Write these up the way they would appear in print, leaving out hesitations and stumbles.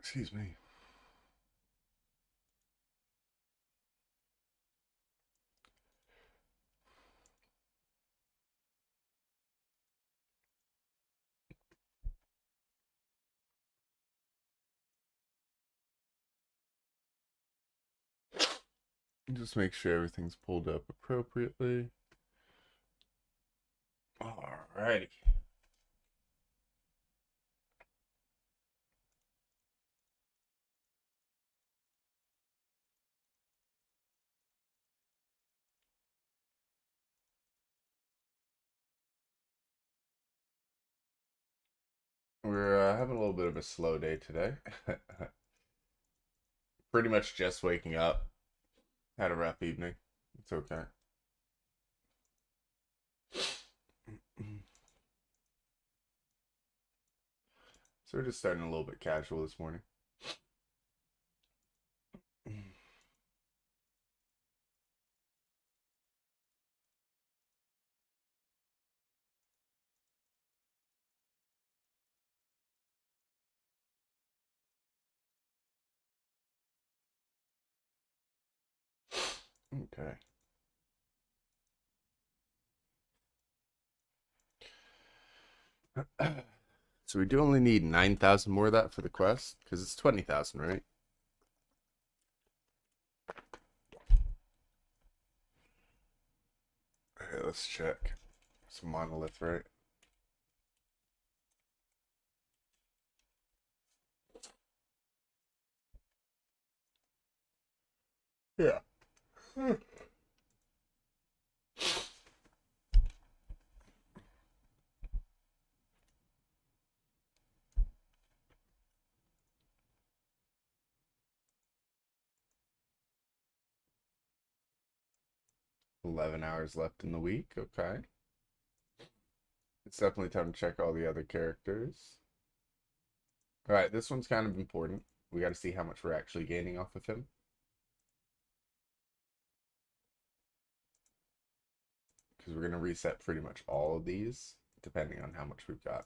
Excuse me. Just make sure everything's pulled up appropriately. Alrighty. We're having a little bit of a slow day today. Pretty much just waking up. Had a rough evening. It's okay. So we're just starting a little bit casual this morning. Okay. So we do only need 9,000 more of that for the quest, because it's 20,000, right? Okay, let's check. It's a monolith, right? Yeah. 11 hours left in the week. Okay. It's definitely time to check all the other characters. All right, this one's kind of important. We got to see how much we're actually gaining off of him. Because we're going to reset pretty much all of these, depending on how much we've got.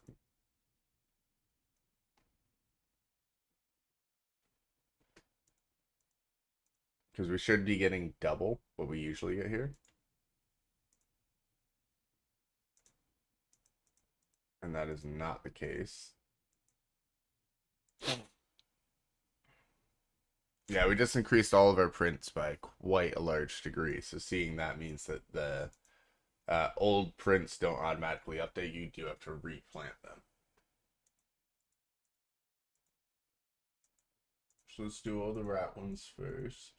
Because we should be getting double what we usually get here. And that is not the case. Yeah, we just increased all of our prints by quite a large degree. So seeing that means that the old prints don't automatically update. You do have to replant them. So let's do all the rat ones first.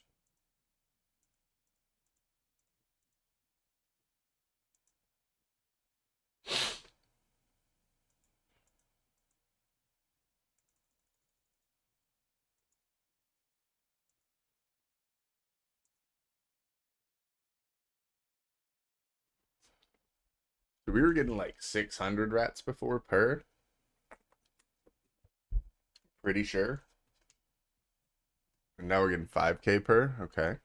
So we were getting like 600 rats before per. Pretty sure. And now we're getting 5K per. Okay.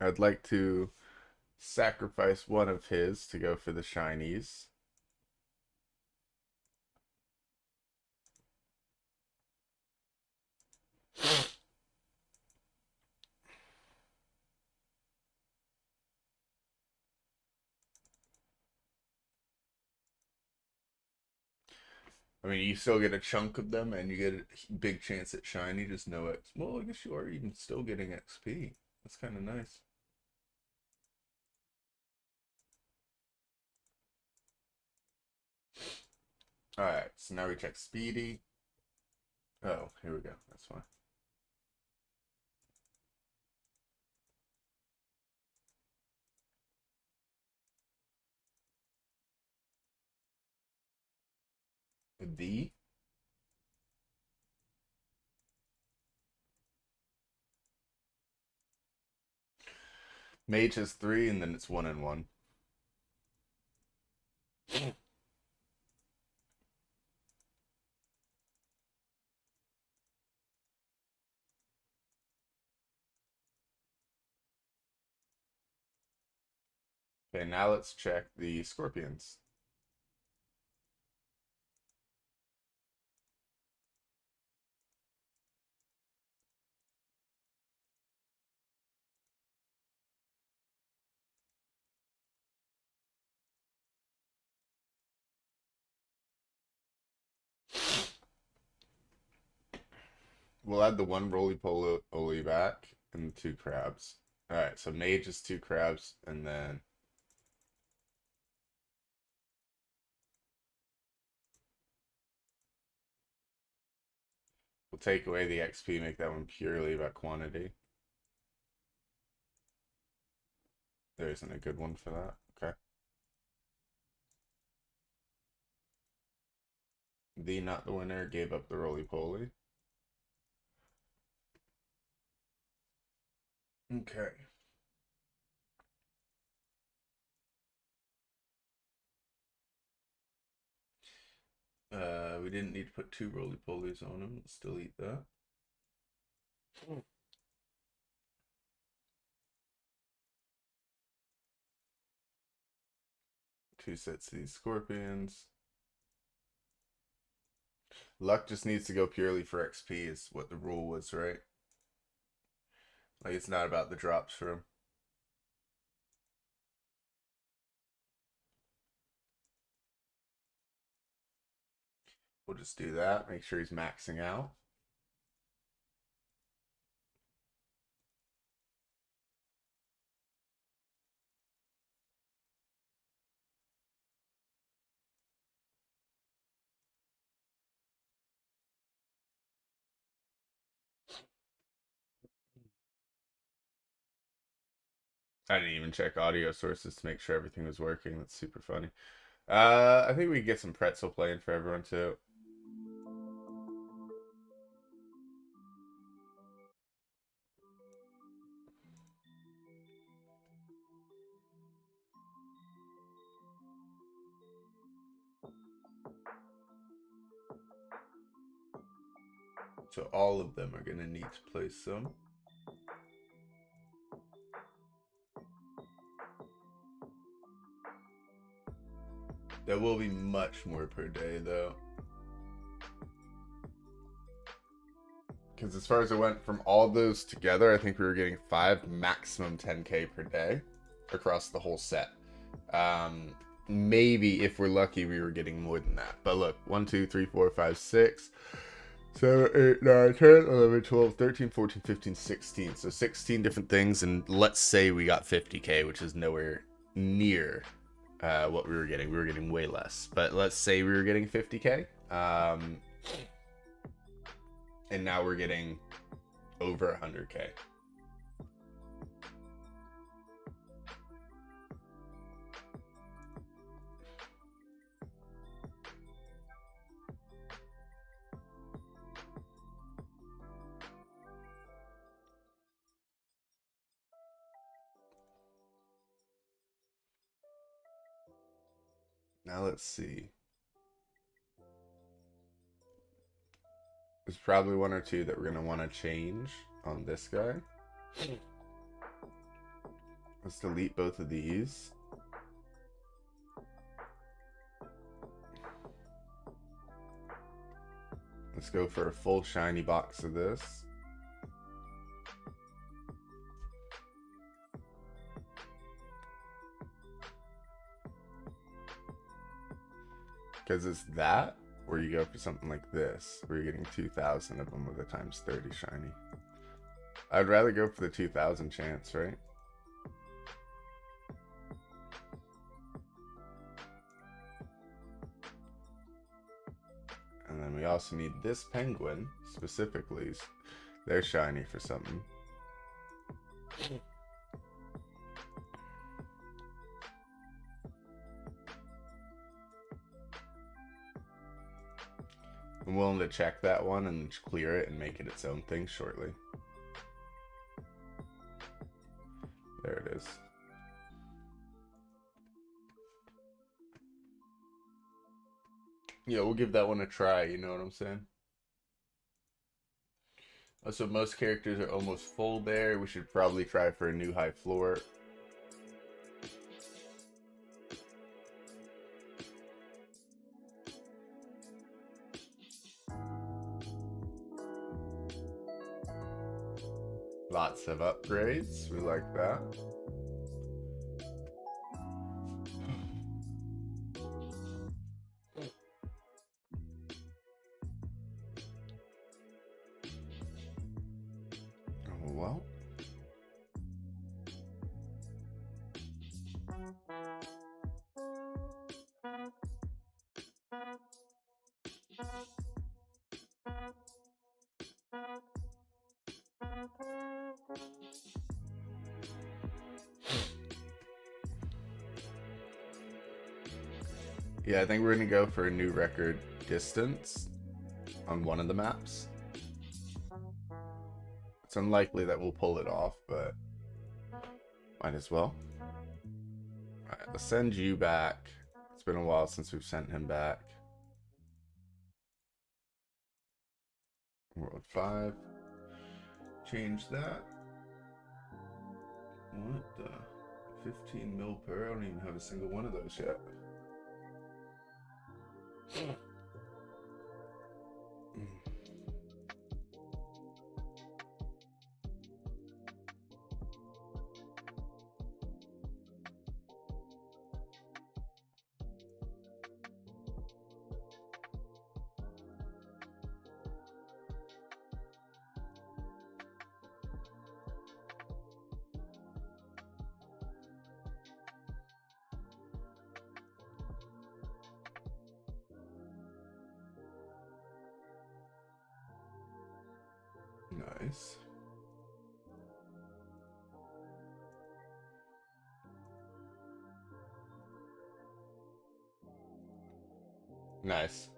I'd like to sacrifice one of his to go for the shinies. I mean, you still get a chunk of them, and you get a big chance at shiny. Just no X. Well, I guess you are even still getting XP. That's kind of nice. All right, so now we check Speedy. Oh, here we go. That's fine. The Mage has 3, and then it's 1 and 1. Okay, now let's check the scorpions. We'll add the one roly-poly back and the 2 crabs. Alright, so mage is 2 crabs, and then we'll take away the XP, make that one purely about quantity. There isn't a good one for that. Okay. The not the winner gave up the roly-poly. Okay. We didn't need to put 2 roly-polies on him. Let's still eat that. 2 sets of these scorpions. Luck just needs to go purely for XP is what the rule was, right? Like, it's not about the drops for him. We'll just do that. Make sure he's maxing out. I didn't even check audio sources to make sure everything was working. That's super funny. I think we can get some pretzel playing for everyone too. So all of them are gonna need to play some. There will be much more per day though. Because as far as it went from all those together, I think we were getting 5, maximum 10k per day across the whole set. Maybe if we're lucky, we were getting more than that. But look, 1, 2, 3, 4, 5, 6, 7, 8, 9, 10, 11, 12, 13, 14, 15, 16. So 16 different things. And let's say we got 50k, which is nowhere near what we were getting. We were getting way less. But let's say we were getting 50k. And now we're getting over 100k. Now let's see. There's probably 1 or 2 that we're going to want to change on this guy. Let's delete both of these. Let's go for a full shiny box of this. Because it's that, or you go for something like this, where you're getting 2,000 of them with a times 30 shiny. I'd rather go for the 2,000 chance, right? And then we also need this penguin, specifically. They're shiny for something. I'm willing to check that one and clear it and make it its own thing shortly. There it is. Yeah, we'll give that one a try, you know what I'm saying? So most characters are almost full there. We should probably try for a new high floor. Lots of upgrades. We like that. Oh, well. Yeah, I think we're going to go for a new record distance on one of the maps. It's unlikely that we'll pull it off, but might as well. Alright, let's send you back. It's been a while since we've sent him back. World 5. Change that. What the? 15 mil per? I don't even have a single one of those yet. Nice. Nice.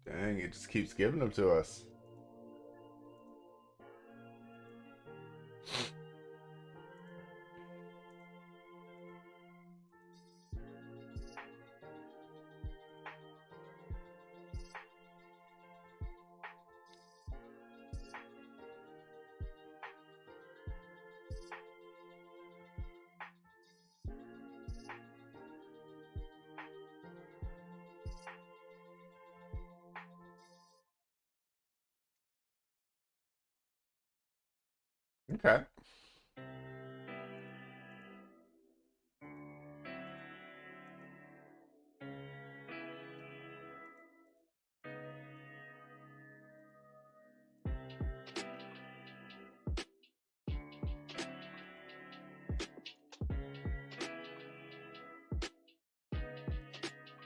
Dang, it just keeps giving them to us. Okay.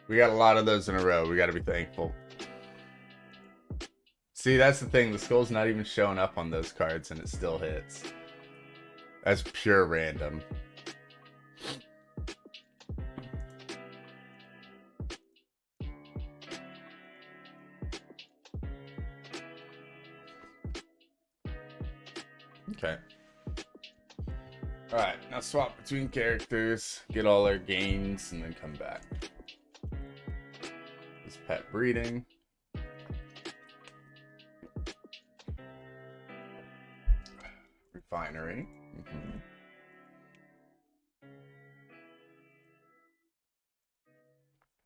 We got a lot of those in a row. We got to be thankful. See, that's the thing. The skull's not even showing up on those cards, and it still hits. That's pure random. Okay. Alright, now swap between characters, get all our gains, and then come back. This pet breeding. Refinery.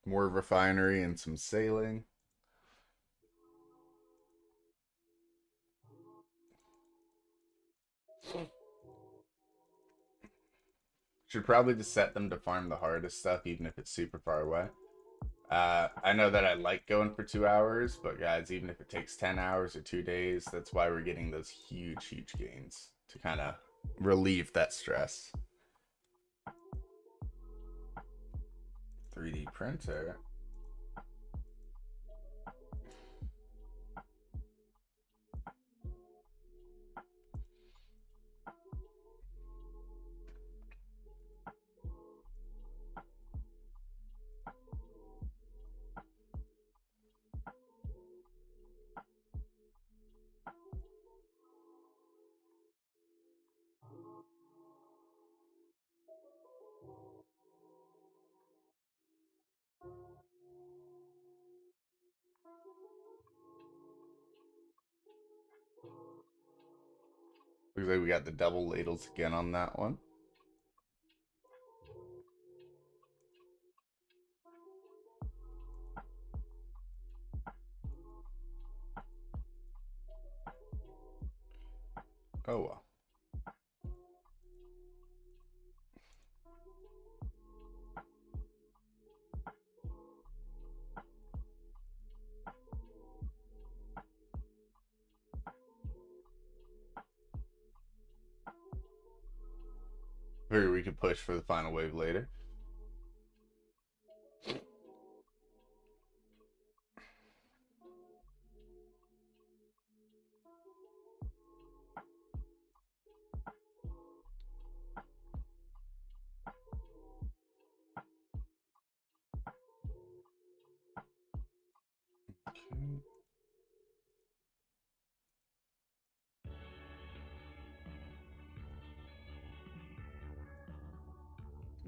More refinery and some sailing. Should probably just set them to farm the hardest stuff, even if it's super far away. I know that I like going for 2 hours, but guys, even if it takes 10 hours or 2 days, that's why we're getting those huge, huge gains to kind of relieve that stress. 3D printer. Looks like we got the double ladles again on that one. Oh well. Maybe we could push for the final wave later.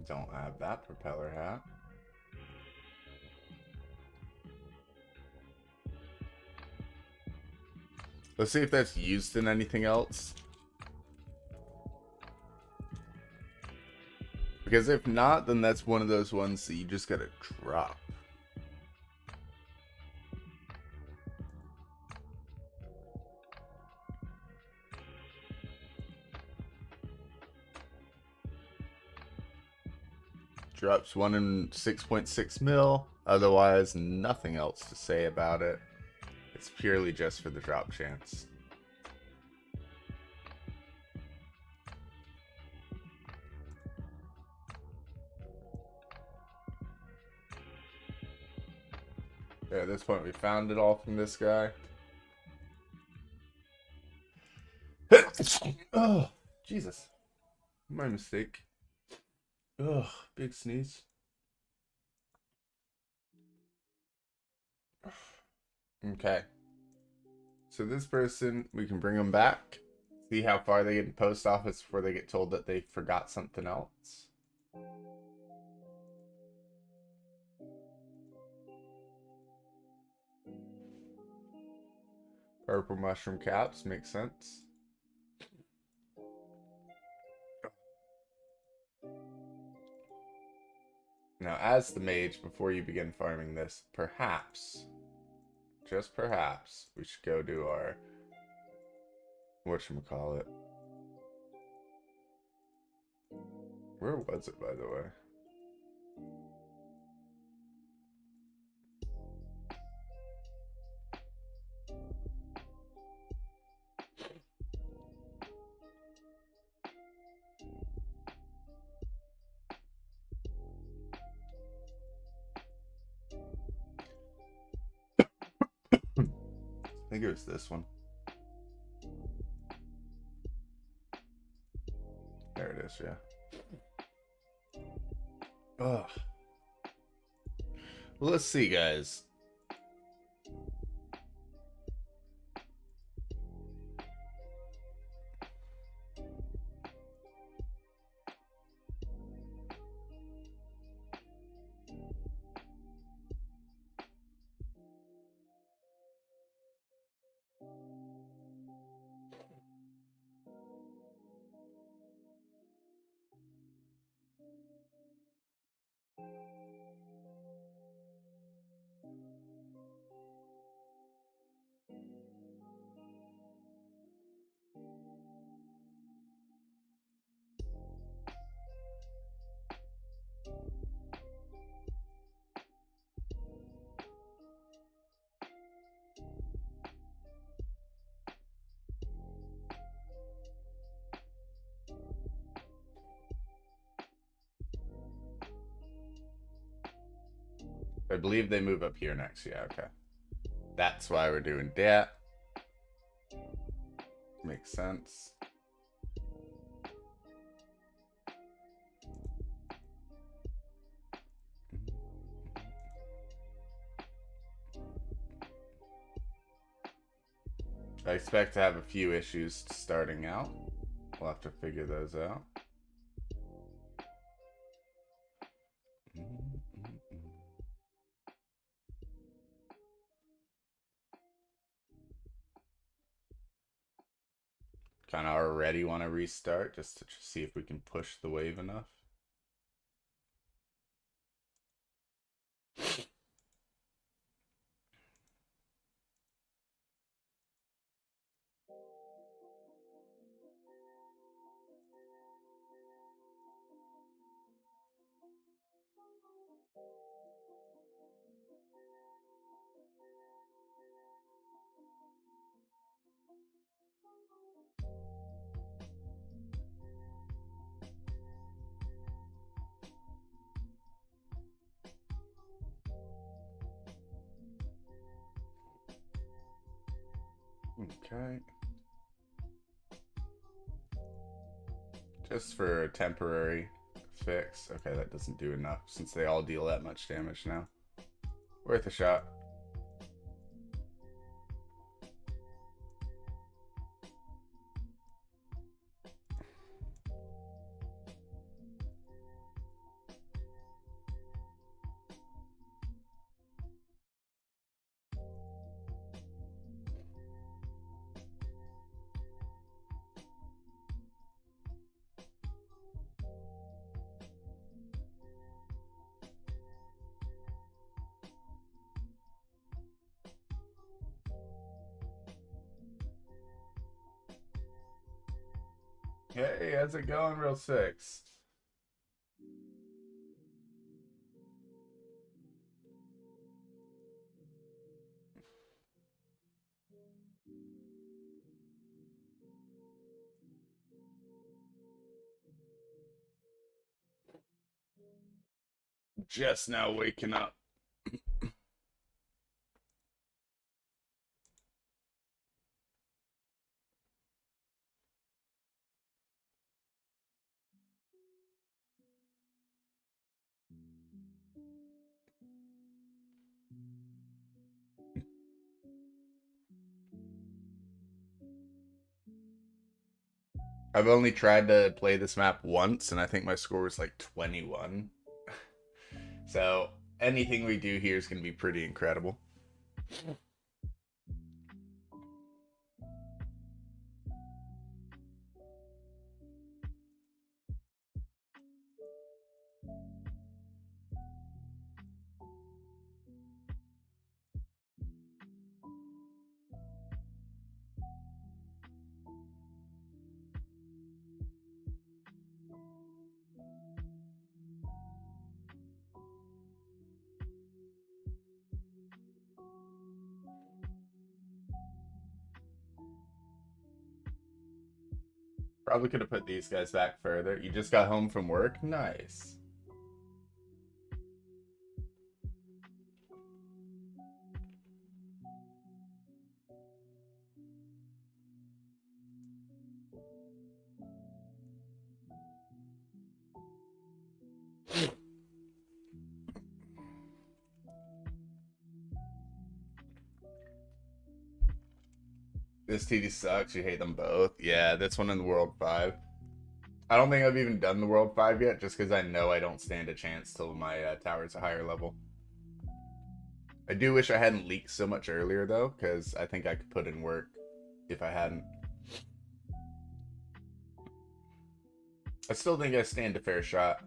Don't have that propeller hat. Let's see if that's used in anything else. Because if not, then that's one of those ones that you just gotta drop. Drops 1 in 6.6 mil. Otherwise, nothing else to say about it. It's purely just for the drop chance. Yeah, at this point, we found it all from this guy. Oh, Jesus. My mistake. Ugh, big sneeze. Okay. So this person, we can bring them back. See how far they get in post office before they get told that they forgot something else. Purple mushroom caps, makes sense. Now, as the mage, before you begin farming this, perhaps, just perhaps, we should go do our, whatchamacallit. Where was it, by the way? I think it was this one. There it is, yeah. Ugh. Well, let's see, guys. I believe they move up here next. Yeah, okay. That's why we're doing that. Makes sense. I expect to have a few issues starting out. We'll have to figure those out. Kind of already want to restart just to see if we can push the wave enough. Okay. Just for a temporary fix. Okay, that doesn't do enough since they all deal that much damage now. Worth a shot. Hey, how's it going, Real Six? Just now waking up. I've only tried to play this map once, and I think my score was like 21. So anything we do here is going to be pretty incredible. Probably could have put these guys back further. You just got home from work? Nice. This TD sucks. You hate them both. Yeah, this one in the World 5. I don't think I've even done the World 5 yet, just because I know I don't stand a chance till my tower's a higher level. I do wish I hadn't leaked so much earlier, though, because I think I could put in work if I hadn't. I still think I stand a fair shot.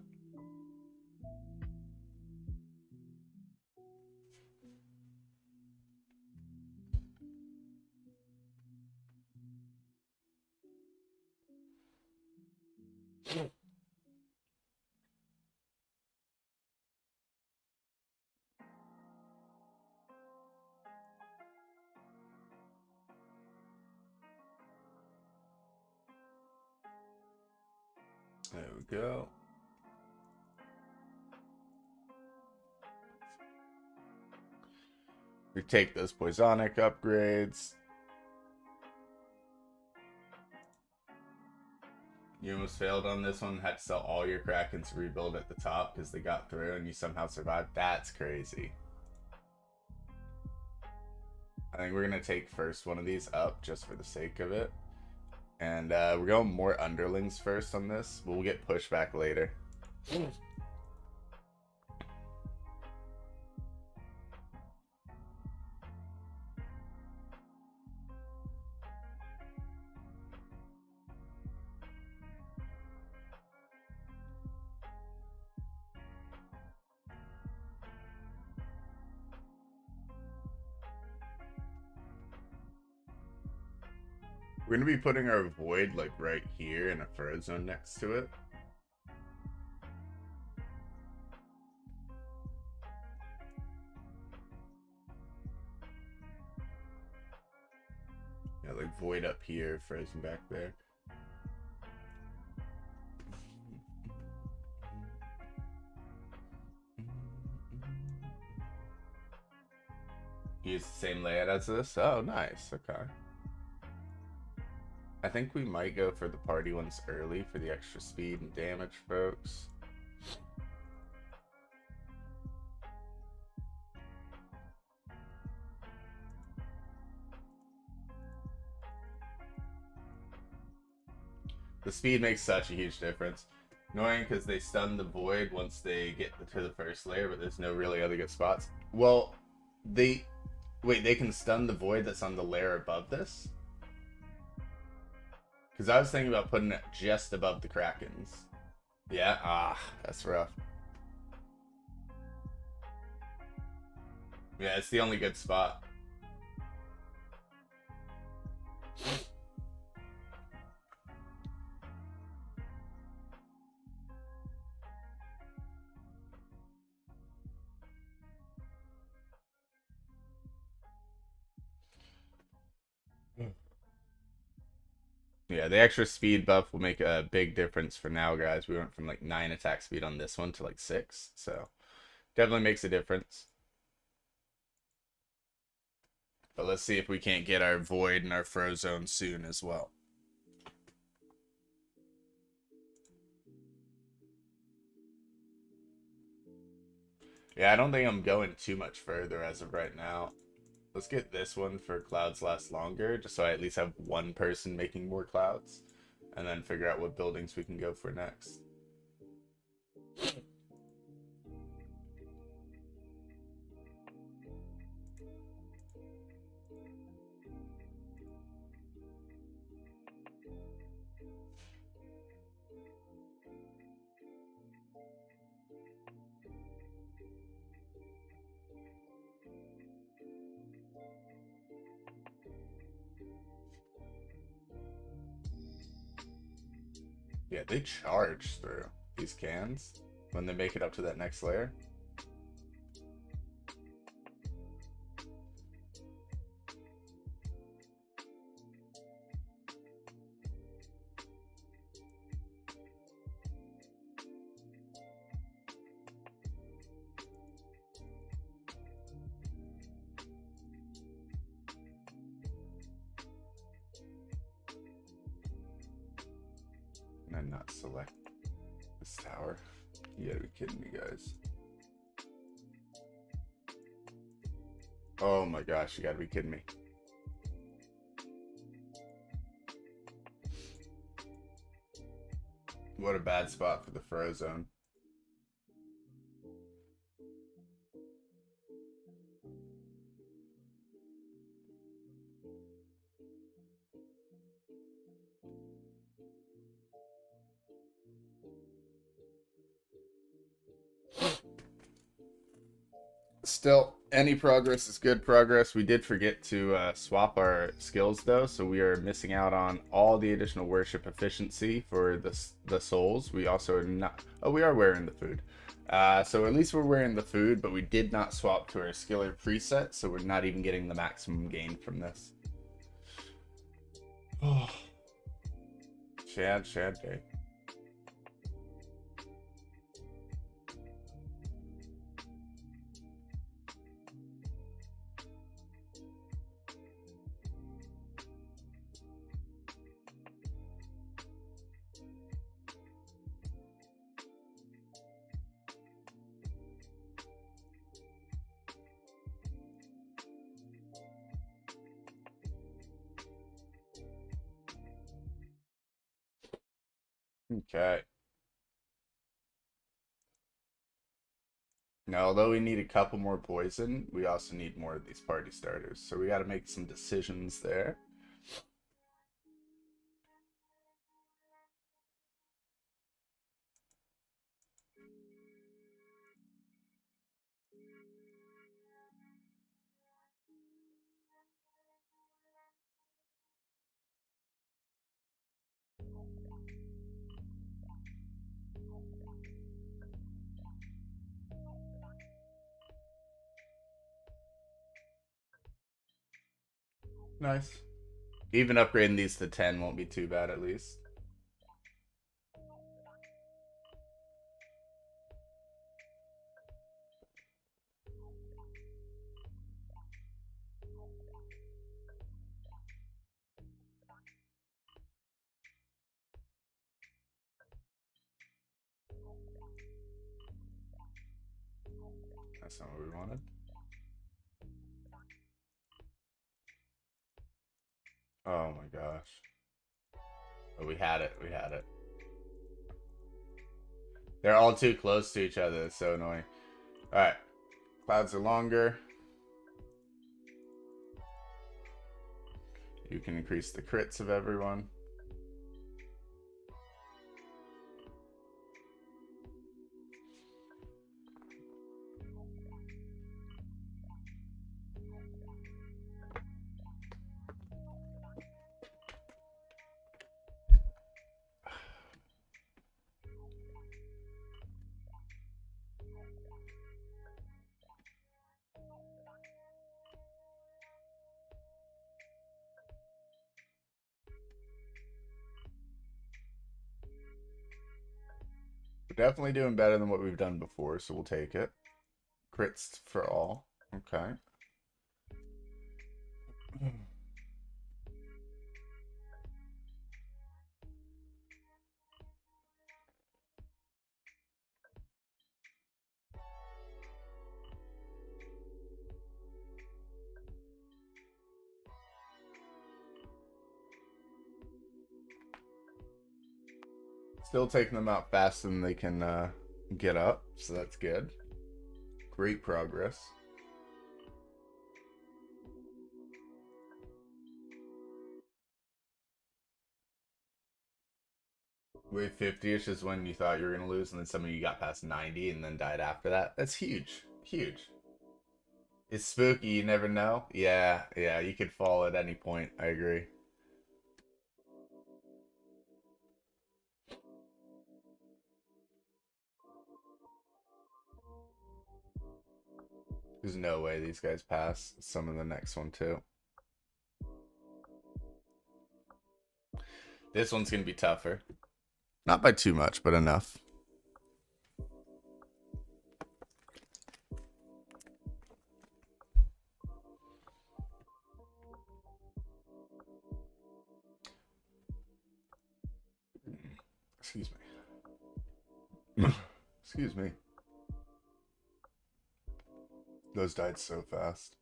There we go. We take those Poisonic upgrades. You almost failed on this one. Had to sell all your Krakens to rebuild at the top because they got through and you somehow survived. That's crazy. I think we're going to take first one of these up just for the sake of it. And we're going more underlings first on this. We'll get pushback later. We're going to be putting our void like right here and a fur zone next to it. Yeah, like void up here, frozen back there. Use the same layout as this? Oh, nice. Okay. I think we might go for the party ones early for the extra speed and damage, folks. The speed makes such a huge difference. Annoying because they stun the void once they get to the first layer, but there's no really other good spots. Well, they... Wait, they can stun the void that's on the layer above this? Because I was thinking about putting it just above the Krakens. Yeah? Ah, that's rough. Yeah, it's the only good spot. Yeah, the extra speed buff will make a big difference for now, guys. We went from like 9 attack speed on this one to like 6, so definitely makes a difference. But let's see if we can't get our Void and our Frozone soon as well. Yeah, I don't think I'm going too much further as of right now. Let's get this one for Clouds Last Longer, just so I at least have one person making more clouds. And then figure out what buildings we can go for next. Yeah, they charge through these cans when they make it up to that next layer. And then not select this tower. You gotta be kidding me, guys. Oh my gosh, you gotta be kidding me. What a bad spot for the Frozone. Still, any progress is good progress. We did forget to swap our skills though, so we are missing out on all the additional worship efficiency for the souls. We also are not. Oh, we are wearing the food. So at least we're wearing the food, but we did not swap to our skiller preset, so we're not even getting the maximum gain from this. Oh, Shad Day. Okay. Now, although we need a couple more poison, we also need more of these party starters. So we got to make some decisions there. Nice. Even upgrading these to 10 won't be too bad at least. That's not what we wanted. Oh my gosh. Oh, we had it. We had it. They're all too close to each other. It's so annoying. Alright. Clouds are longer. You can increase the crits of everyone. We're definitely doing better than what we've done before, so we'll take it. Crits for all. Okay. Still taking them out faster than they can get up, so that's good. Great progress. Wave 50-ish is when you thought you were going to lose, and then some of you got past 90 and then died after that. That's huge. Huge. It's spooky, you never know. Yeah, you could fall at any point. I agree. There's no way these guys pass some of the next one, too. This one's going to be tougher. Not by too much, but enough. Excuse me. Excuse me. Those died so fast.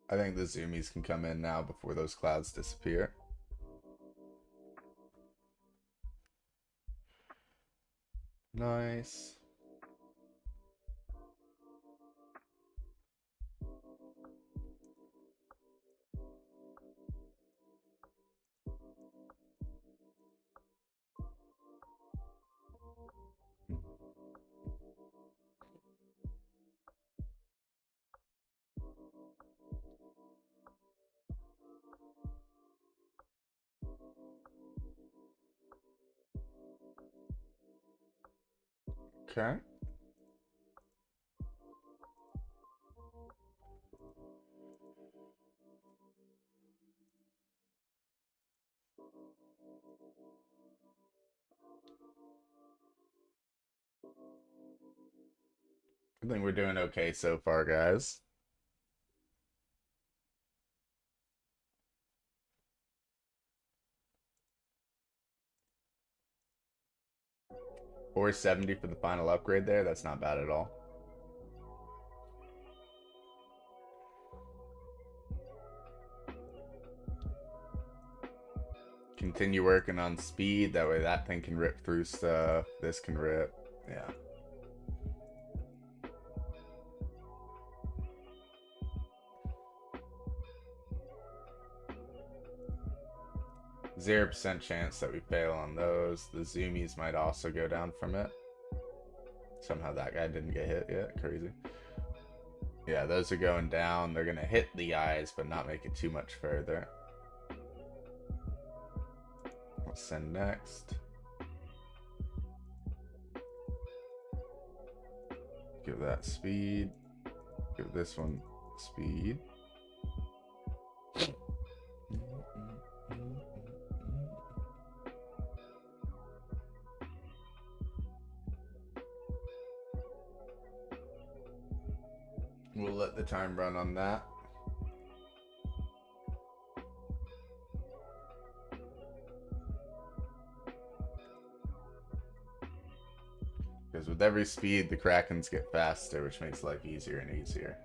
I think the zoomies can come in now before those clouds disappear. Nice. Okay. I think we're doing okay so far, guys. Or 70 for the final upgrade there. That's not bad at all. Continue working on speed. That way that thing can rip through stuff. This can rip. Yeah. %0 chance that we fail on those. The zoomies might also go down from it. Somehow that guy didn't get hit yet. Crazy. Yeah, those are going down. They're going to hit the eyes, but not make it too much further. Let's send next. Give that speed. Give this one speed. We'll let the time run on that. Because with every speed, the Krakens get faster, which makes life easier and easier.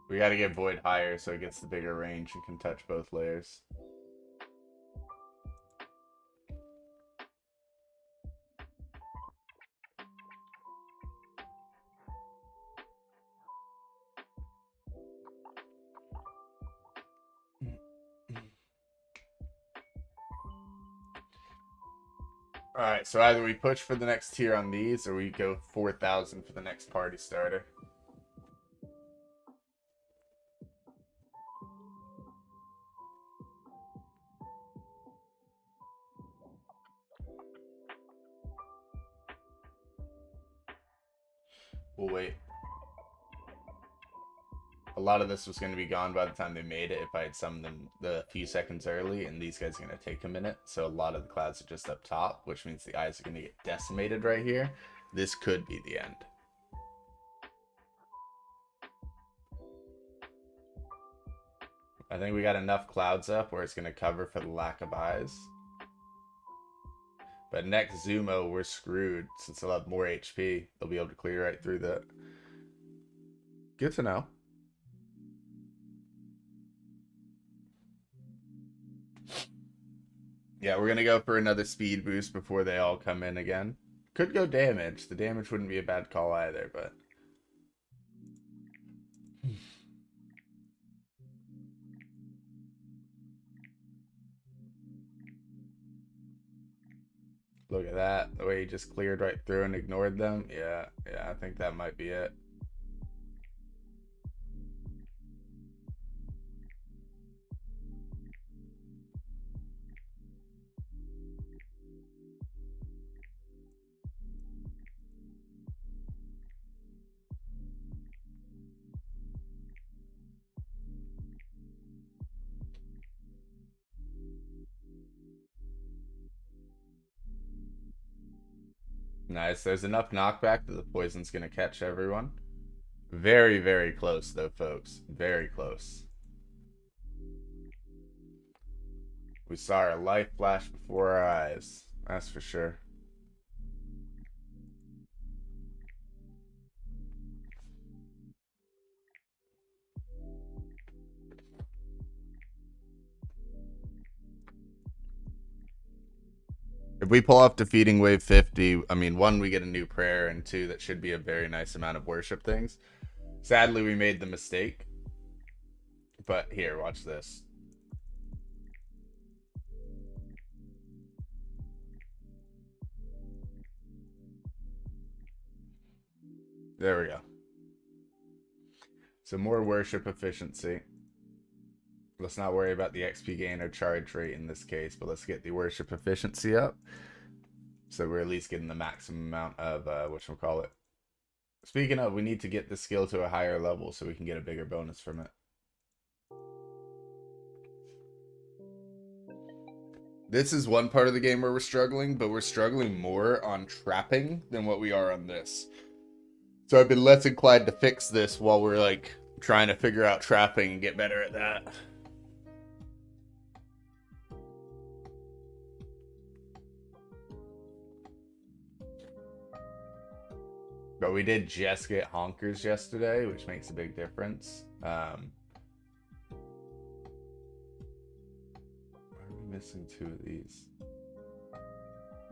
We gotta get Void higher so it gets the bigger range and can touch both layers. Alright, so either we push for the next tier on these, or we go 4,000 for the next party starter. We'll wait. A lot of this was going to be gone by the time they made it if I had summoned them the few seconds early, and these guys are going to take a minute. So a lot of the clouds are just up top, which means the eyes are going to get decimated right here. This could be the end. I think we got enough clouds up where it's going to cover for the lack of eyes. But next Zumo, we're screwed since they'll have more HP. They'll be able to clear right through that. Good to know. Yeah, we're going to go for another speed boost before they all come in again. Could go damage. The damage wouldn't be a bad call either, but... Look at that. The way he just cleared right through and ignored them. Yeah, I think that might be it. Nice. There's enough knockback that the poison's going to catch everyone. Very, very close, though, folks. Very close. We saw our life flash before our eyes. That's for sure. If we pull off defeating wave 50, I mean, one, we get a new prayer, and two, that should be a very nice amount of worship things. Sadly, we made the mistake. But here, watch this. There we go. So more worship efficiency. Let's not worry about the XP gain or charge rate in this case, but let's get the worship efficiency up. So we're at least getting the maximum amount of, whatchamacallit. Speaking of, we need to get the skill to a higher level so we can get a bigger bonus from it. This is one part of the game where we're struggling, but we're struggling more on trapping than what we are on this. So I've been less inclined to fix this while we're, like, trying to figure out trapping and get better at that. But we did just get honkers yesterday, which makes a big difference. Why are we missing 2 of these?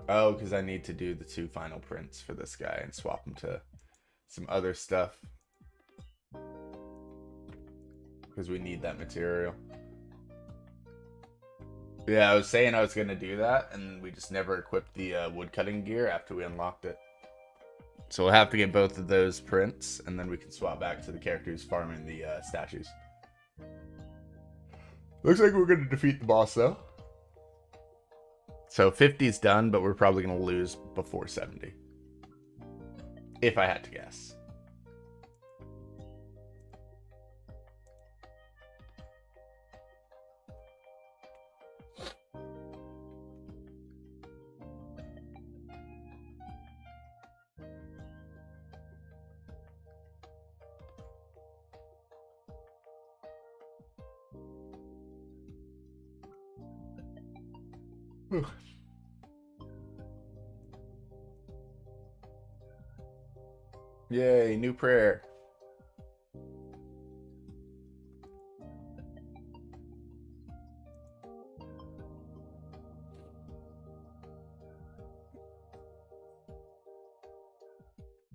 Oh, because I need to do the 2 final prints for this guy and swap them to some other stuff. Because we need that material. Yeah, I was saying I was going to do that, and we just never equipped the woodcutting gear after we unlocked it. So we'll have to get both of those prints, and then we can swap back to the characters farming the statues. Looks like we're going to defeat the boss, though. So 50's done, but we're probably going to lose before 70. If I had to guess. Yay, new prayer.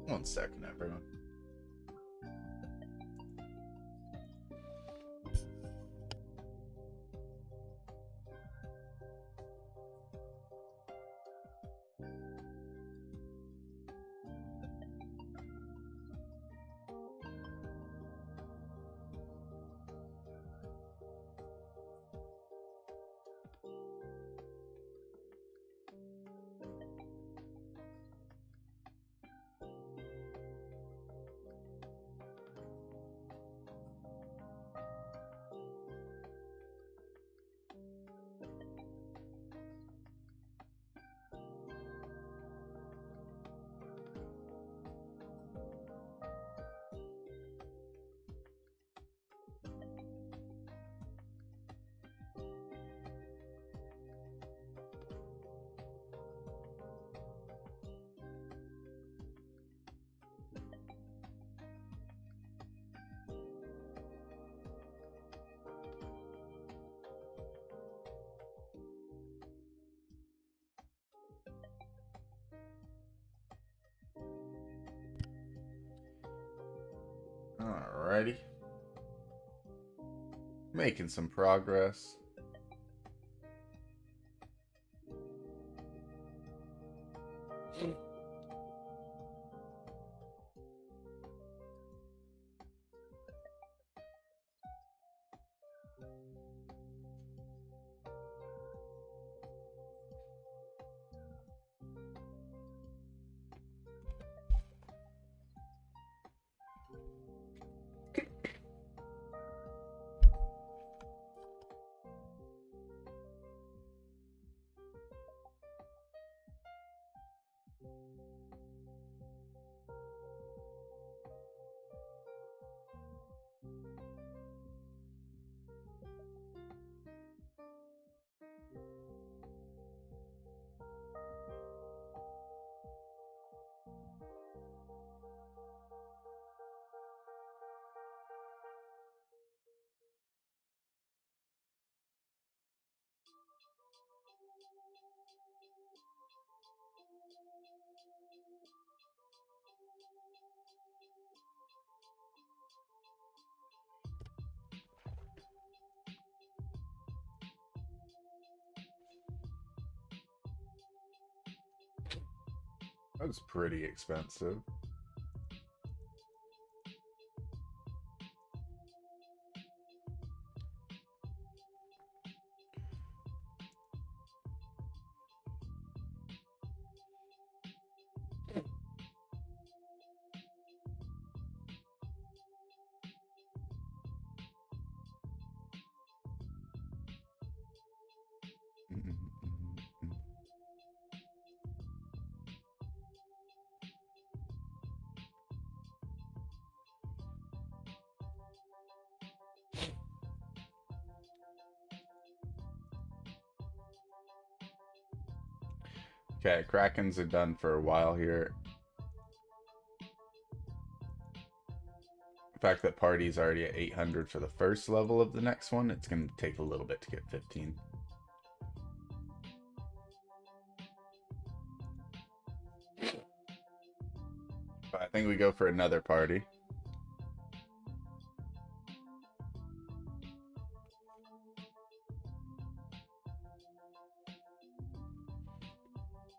One second, everyone. Alrighty. Making some progress. That was pretty expensive. Okay, Krakens are done for a while here. The fact that party's already at 800 for the first level of the next one, it's going to take a little bit to get 15. But I think we go for another party.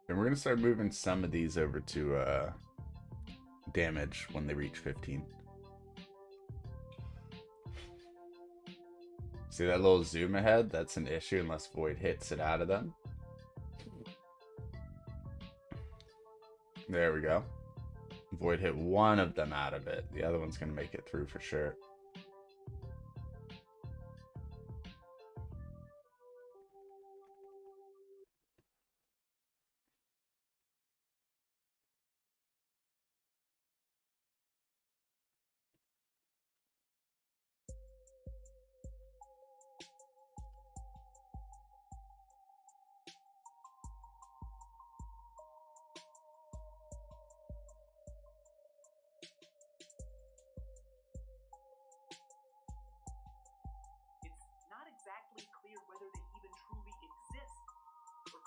And we're going to start moving some of these over to damage when they reach 15. See that little zoom ahead? That's an issue unless Void hits it out of them. There we go. Void hit one of them out of it. The other one's going to make it through for sure.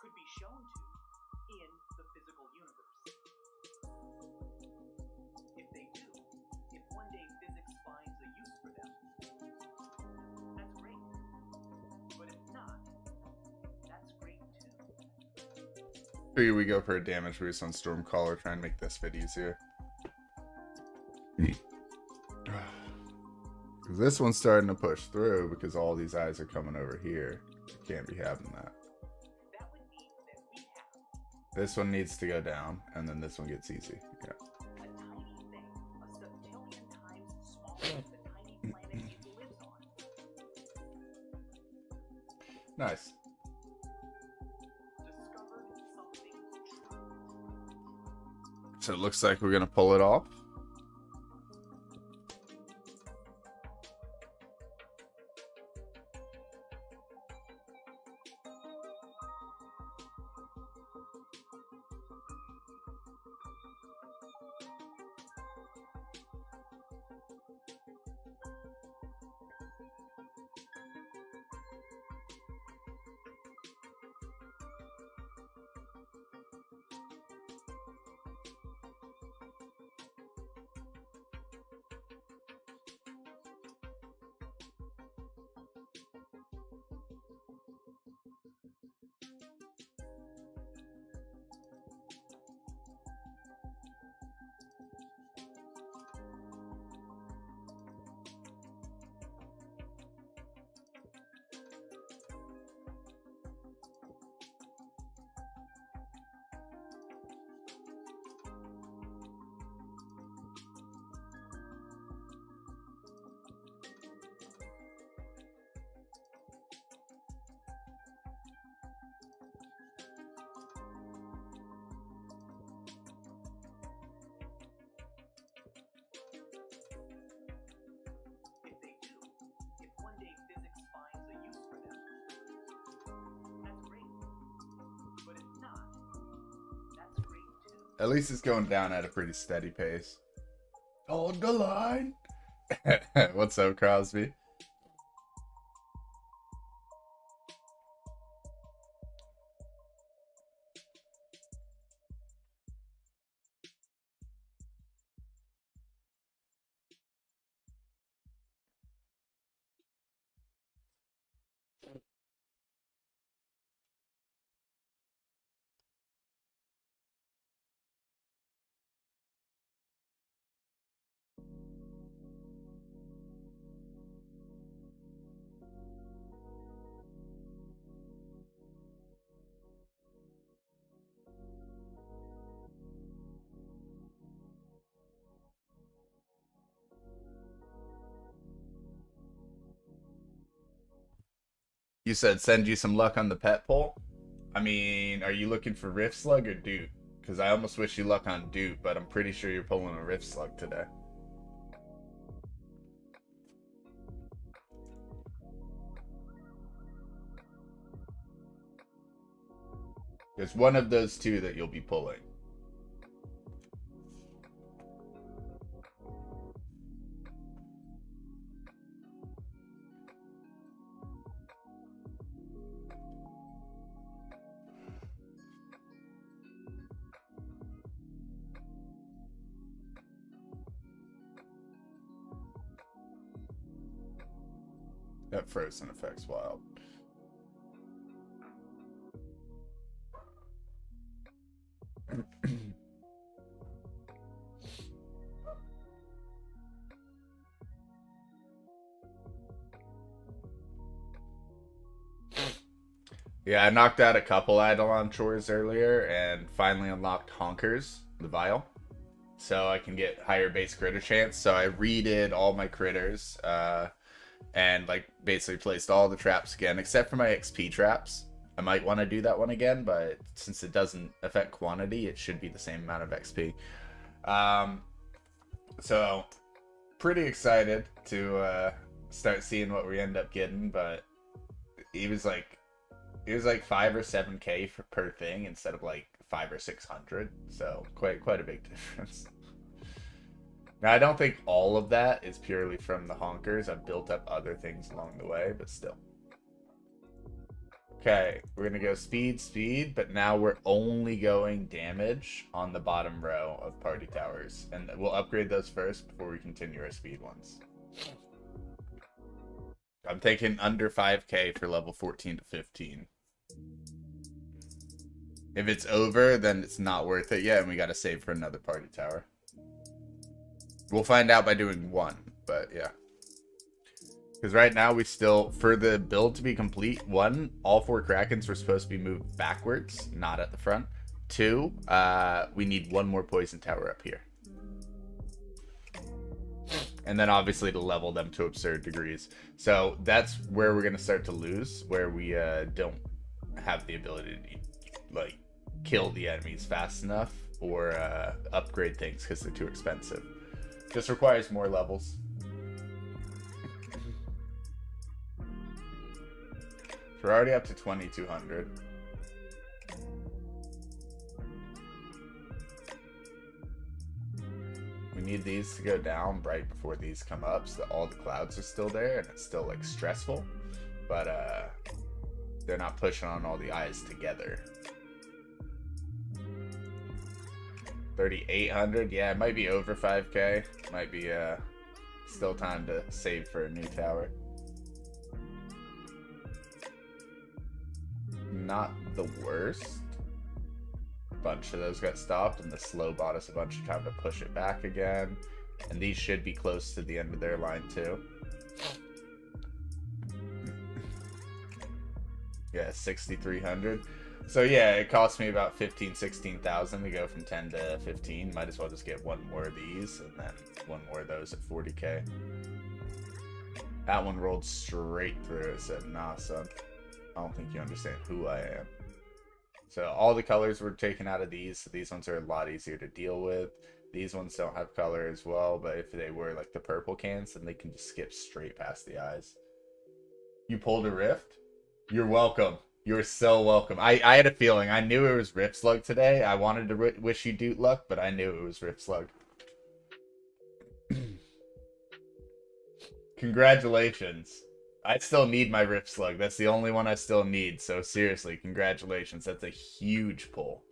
could be shown to in the physical universe. If they do, if one day physics finds a use for them, that's great. But if not, that's great too. Here we go for a damage boost on Stormcaller, try and make this bit easier. This one's starting to push through because all these eyes are coming over here. You can't be having that. That would mean that we have This one needs to go down, and then this one gets easy. Yeah. a tiny thing, a septillion times smaller than the tiny planet it lives on. Nice. Discovered something true. So it looks like we're gonna pull it off. If they do, if one day physics finds a use for them, that's great. But if not, that's great too. At least it's going down at a pretty steady pace. Hold the line. What's up, Crosby? You said send you some luck on the pet pull? I mean, are you looking for Rift Slug or Dupe? Because I almost wish you luck on Dupe, but I'm pretty sure you're pulling a Rift Slug today. There's one of those two that you'll be pulling. That frozen effect's wild. Yeah, I knocked out a couple Idleon chores earlier and finally unlocked Honkers, the vial. So I can get higher base critter chance. So I redid all my critters and like basically placed all the traps again, except for my XP traps. I might want to do that one again, but since it doesn't affect quantity, it should be the same amount of XP. So pretty excited to start seeing what we end up getting, but it was like 5 or 7K per thing instead of like 500 or 600, so quite a big difference. Now I don't think all of that is purely from the honkers. I've built up other things along the way, but still. Okay, we're gonna go speed, speed, but now we're only going damage on the bottom row of party towers. And we'll upgrade those first before we continue our speed ones. I'm taking under 5k for level 14 to 15. If it's over, then it's not worth it yet, and we gotta save for another party tower. We'll find out by doing one, but yeah. Because right now we still, for the build to be complete, one, all 4 Krakens were supposed to be moved backwards, not at the front. 2, we need one more poison tower up here. And then obviously to level them to absurd degrees. So that's where we're going to start to lose, where we don't have the ability to like kill the enemies fast enough or upgrade things because they're too expensive. Just requires more levels. We're already up to 2200. We need these to go down right before these come up so that all the clouds are still there and it's still like stressful. But they're not pushing on all the eyes together. 3,800. Yeah, it might be over 5k. Might be still time to save for a new tower. Not the worst. A bunch of those got stopped, and the slow bought us a bunch of time to push it back again. And these should be close to the end of their line too. Yeah, 6,300. So yeah, it cost me about 16,000 to go from 10 to 15. Might as well just get one more of these and then one more of those at 40k. That one rolled straight through. It said, nah, son. I don't think you understand who I am. So all the colors were taken out of these. So these ones are a lot easier to deal with. These ones don't have color as well, but if they were like the purple cans, then they can just skip straight past the eyes. You pulled a rift? You're welcome. You're so welcome. I had a feeling. I knew it was Rift Slug today. I wanted to wish you Doot luck, but I knew it was Rift Slug. Congratulations. I still need my Rift Slug. That's the only one I still need. So seriously, congratulations. That's a huge pull.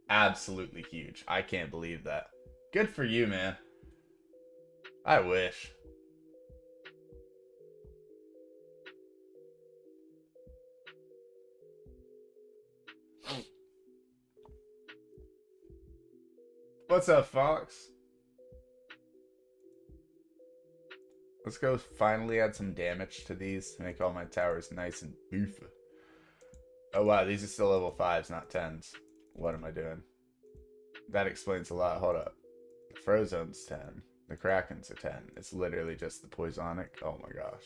Absolutely huge. I can't believe that. Good for you, man. I wish. What's up, Fox? Let's go finally add some damage to these to make all my towers nice and beefy. Oh wow, these are still level 5s, not 10s. What am I doing? That explains a lot. Hold up. The Frozone's 10. The Krakens are 10. It's literally just the Poisonic. Oh my gosh.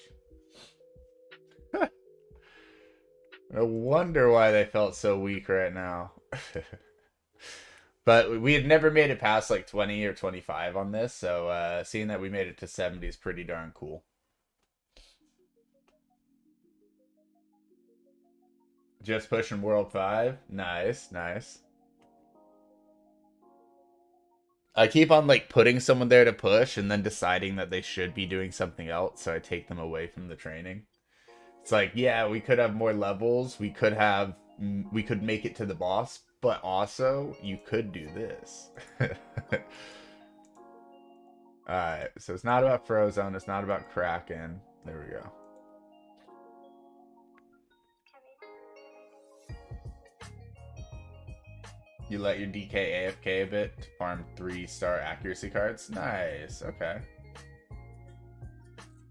No wonder why they felt so weak right now. But we had never made it past like 20 or 25 on this, so seeing that we made it to 70 is pretty darn cool. Just pushing World 5. Nice, nice. I keep on like putting someone there to push and then deciding that they should be doing something else, so I take them away from the training. It's like, yeah, we could have more levels. We could make it to the boss, but also you could do this. Alright, so it's not about Frozone, it's not about Kraken. There we go. You let your DK AFK a bit to farm 3-star accuracy cards? Nice, okay.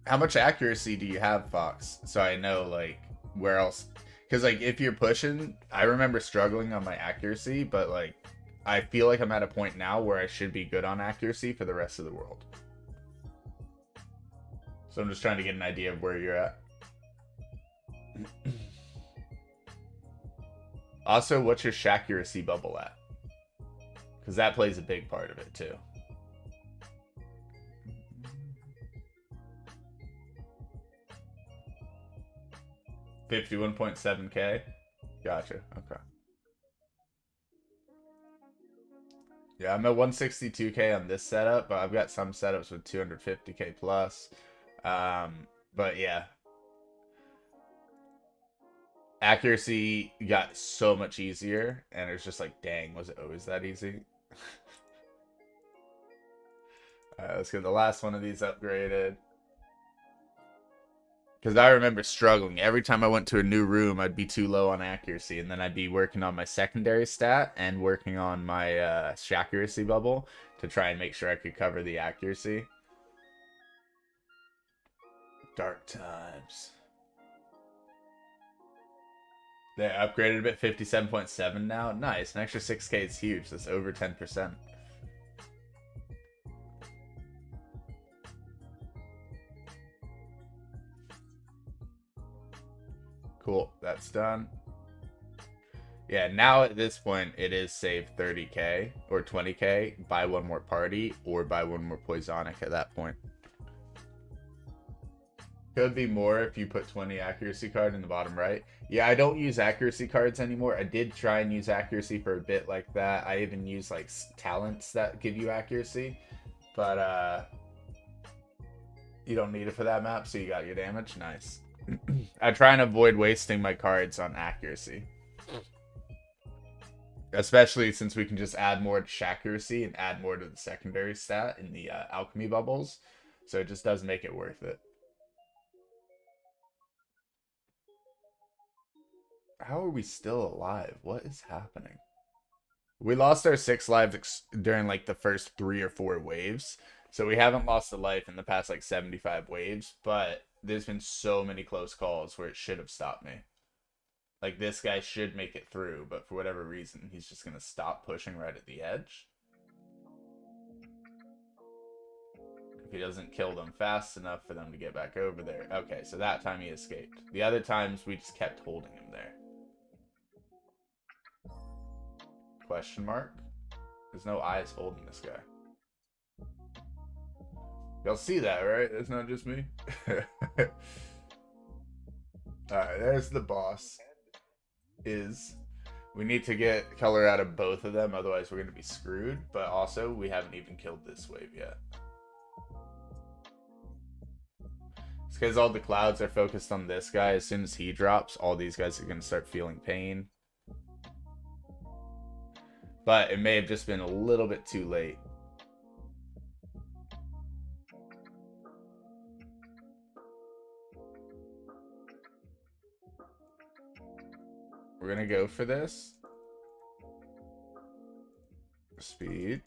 How much accuracy do you have, Fox? So I know, like, where else... Because, like, if you're pushing... I remember struggling on my accuracy, but, like, I feel like I'm at a point now where I should be good on accuracy for the rest of the world. So I'm just trying to get an idea of where you're at. Also, what's your Shakuracy bubble at? Because that plays a big part of it, too. $51.7k? Gotcha, okay. Yeah, I'm at 162k on this setup, but I've got some setups with 250k plus. But yeah. Accuracy got so much easier, and it's just like, dang, was it always that easy? Alright, let's get the last one of these upgraded. Because I remember struggling. Every time I went to a new room, I'd be too low on accuracy, and then I'd be working on my secondary stat and working on my accuracy bubble to try and make sure I could cover the accuracy. Dark times. They upgraded a bit, 57.7 now. Nice. An extra 6k is huge. That's over 10%. Cool. That's done. Yeah, now at this point, it is save 30k or 20k, buy one more party, or buy one more Poisonic at that point. Could be more if you put 20 accuracy card in the bottom right. Yeah, I don't use accuracy cards anymore. I did try and use accuracy for a bit like that. I even use like talents that give you accuracy, but you don't need it for that map, so you got your damage. Nice. I try and avoid wasting my cards on accuracy, especially since we can just add more to accuracy and add more to the secondary stat in the alchemy bubbles, so it just does make it worth it. How are we still alive? What is happening? We lost our 6 lives during like the first 3 or 4 waves. So we haven't lost a life in the past like 75 waves, but there's been so many close calls where it should have stopped me. Like this guy should make it through, but for whatever reason, he's just going to stop pushing right at the edge. If he doesn't kill them fast enough for them to get back over there. Okay, so that time he escaped. The other times we just kept holding him there. Question mark? There's no eyes holding this guy. Y'all see that, right? It's not just me. Alright, there's the boss. We need to get color out of both of them, otherwise we're going to be screwed. But also, we haven't even killed this wave yet. It's because all the clouds are focused on this guy. As soon as he drops, all these guys are going to start feeling pain. But it may have just been a little bit too late. We're going to go for this. Speed.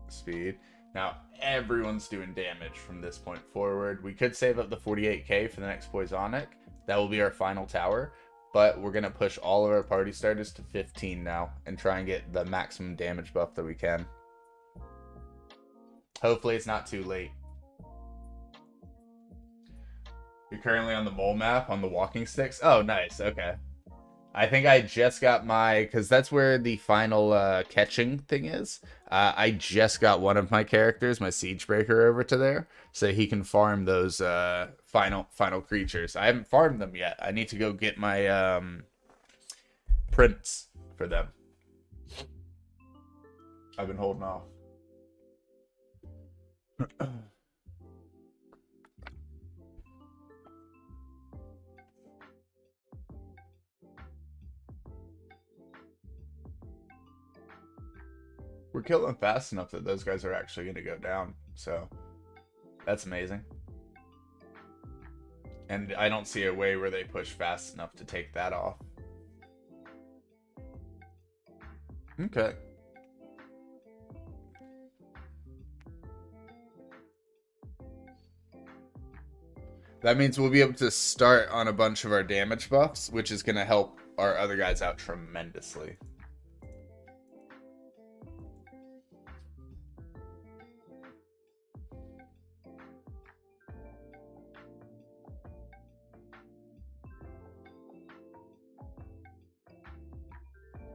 Speed. Now, everyone's doing damage from this point forward. We could save up the 48k for the next Poisonic. That will be our final tower. But we're going to push all of our party starters to 15 now and try and get the maximum damage buff that we can. Hopefully it's not too late. You're currently on the mole map on the walking sticks? Oh, nice. Okay. I think I just got my... Because that's where the final catching thing is. I just got one of my characters, my Siege Breaker, over to there. So he can farm those final creatures. I haven't farmed them yet. I need to go get my prints for them. I've been holding off. We're killing fast enough that those guys are actually going to go down. So, that's amazing. And I don't see a way where they push fast enough to take that off. Okay. That means we'll be able to start on a bunch of our damage buffs, which is going to help our other guys out tremendously.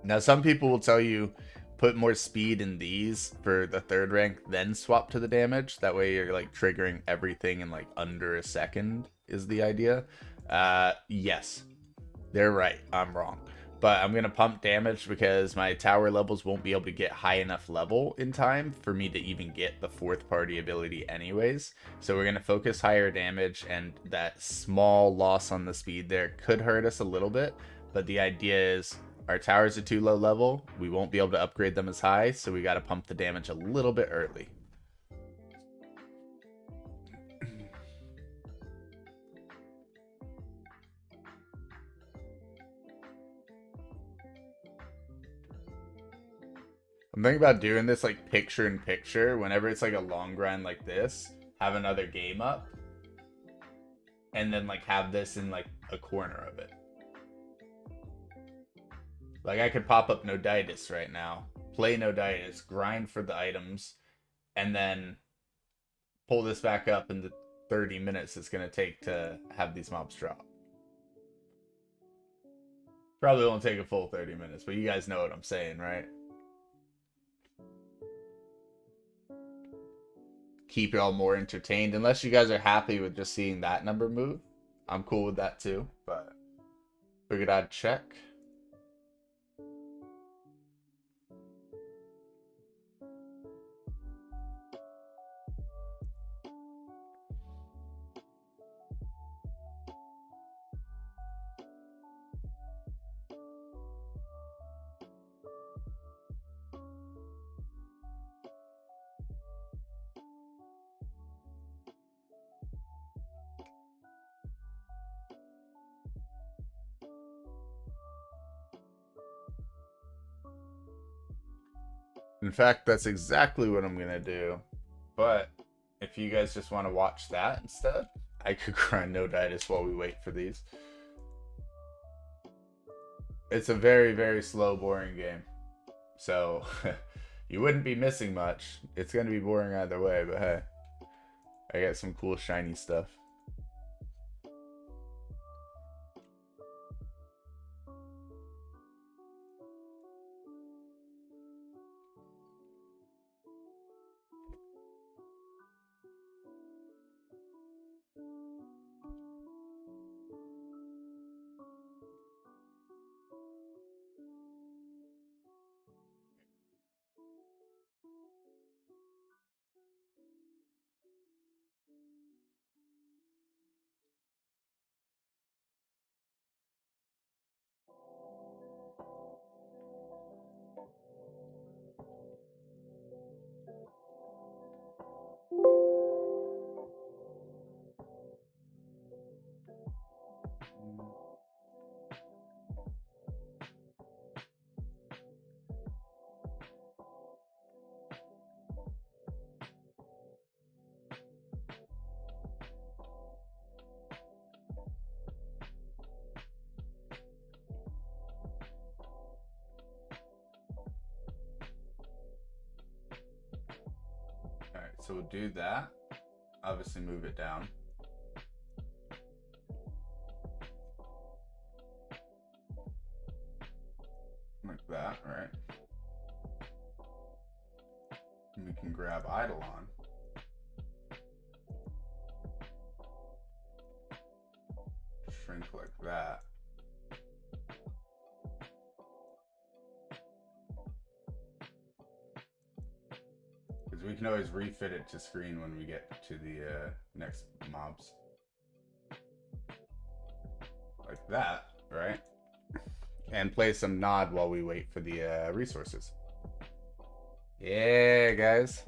Now, some people will tell you put more speed in these for the 3rd rank, then swap to the damage. That way you're like triggering everything in like under a second is the idea. Yes, they're right. I'm wrong. But I'm going to pump damage because my tower levels won't be able to get high enough level in time for me to even get the fourth party ability anyways. So we're going to focus higher damage, and that small loss on the speed there could hurt us a little bit. But the idea is our towers are too low level. We won't be able to upgrade them as high, so we got to pump the damage a little bit early. I'm thinking about doing this like picture in picture whenever it's like a long grind like this. Have another game up, and then like have this in like a corner of it. Like I could pop up Noditis right now, play Noditis, grind for the items, and then pull this back up in the 30 minutes it's gonna take to have these mobs drop. Probably won't take a full 30 minutes, but you guys know what I'm saying, right? Keep y'all more entertained. Unless you guys are happy with just seeing that number move, I'm cool with that too. But figured I'd check. In fact, that's exactly what I'm gonna do. But if you guys just want to watch that instead, I could grind Noditis while we wait for these. It's a very, very slow, boring game. So you wouldn't be missing much. It's gonna be boring either way, but hey. I got some cool shiny stuff. Alright, so we'll do that. Obviously move it down. Like that, right? And we can grab Idleon. Shrink like that. Because we can always refit it to screen when we get to the next mobs. Like that, right? And play some nod while we wait for the resources. Yeah, guys.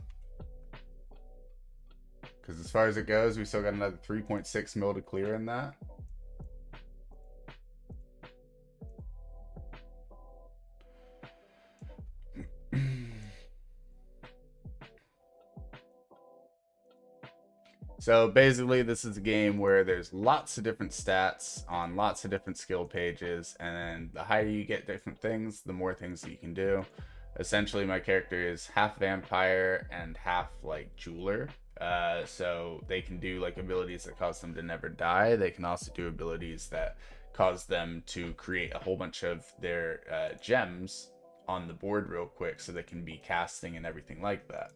Because as far as it goes, we still got another 3.6 mil to clear in that. So basically, this is a game where there's lots of different stats on lots of different skill pages, and the higher you get different things, the more things that you can do. Essentially, my character is half vampire and half like jeweler. So they can do like abilities that cause them to never die. They can also do abilities that cause them to create a whole bunch of their gems on the board real quick, so they can be casting and everything like that.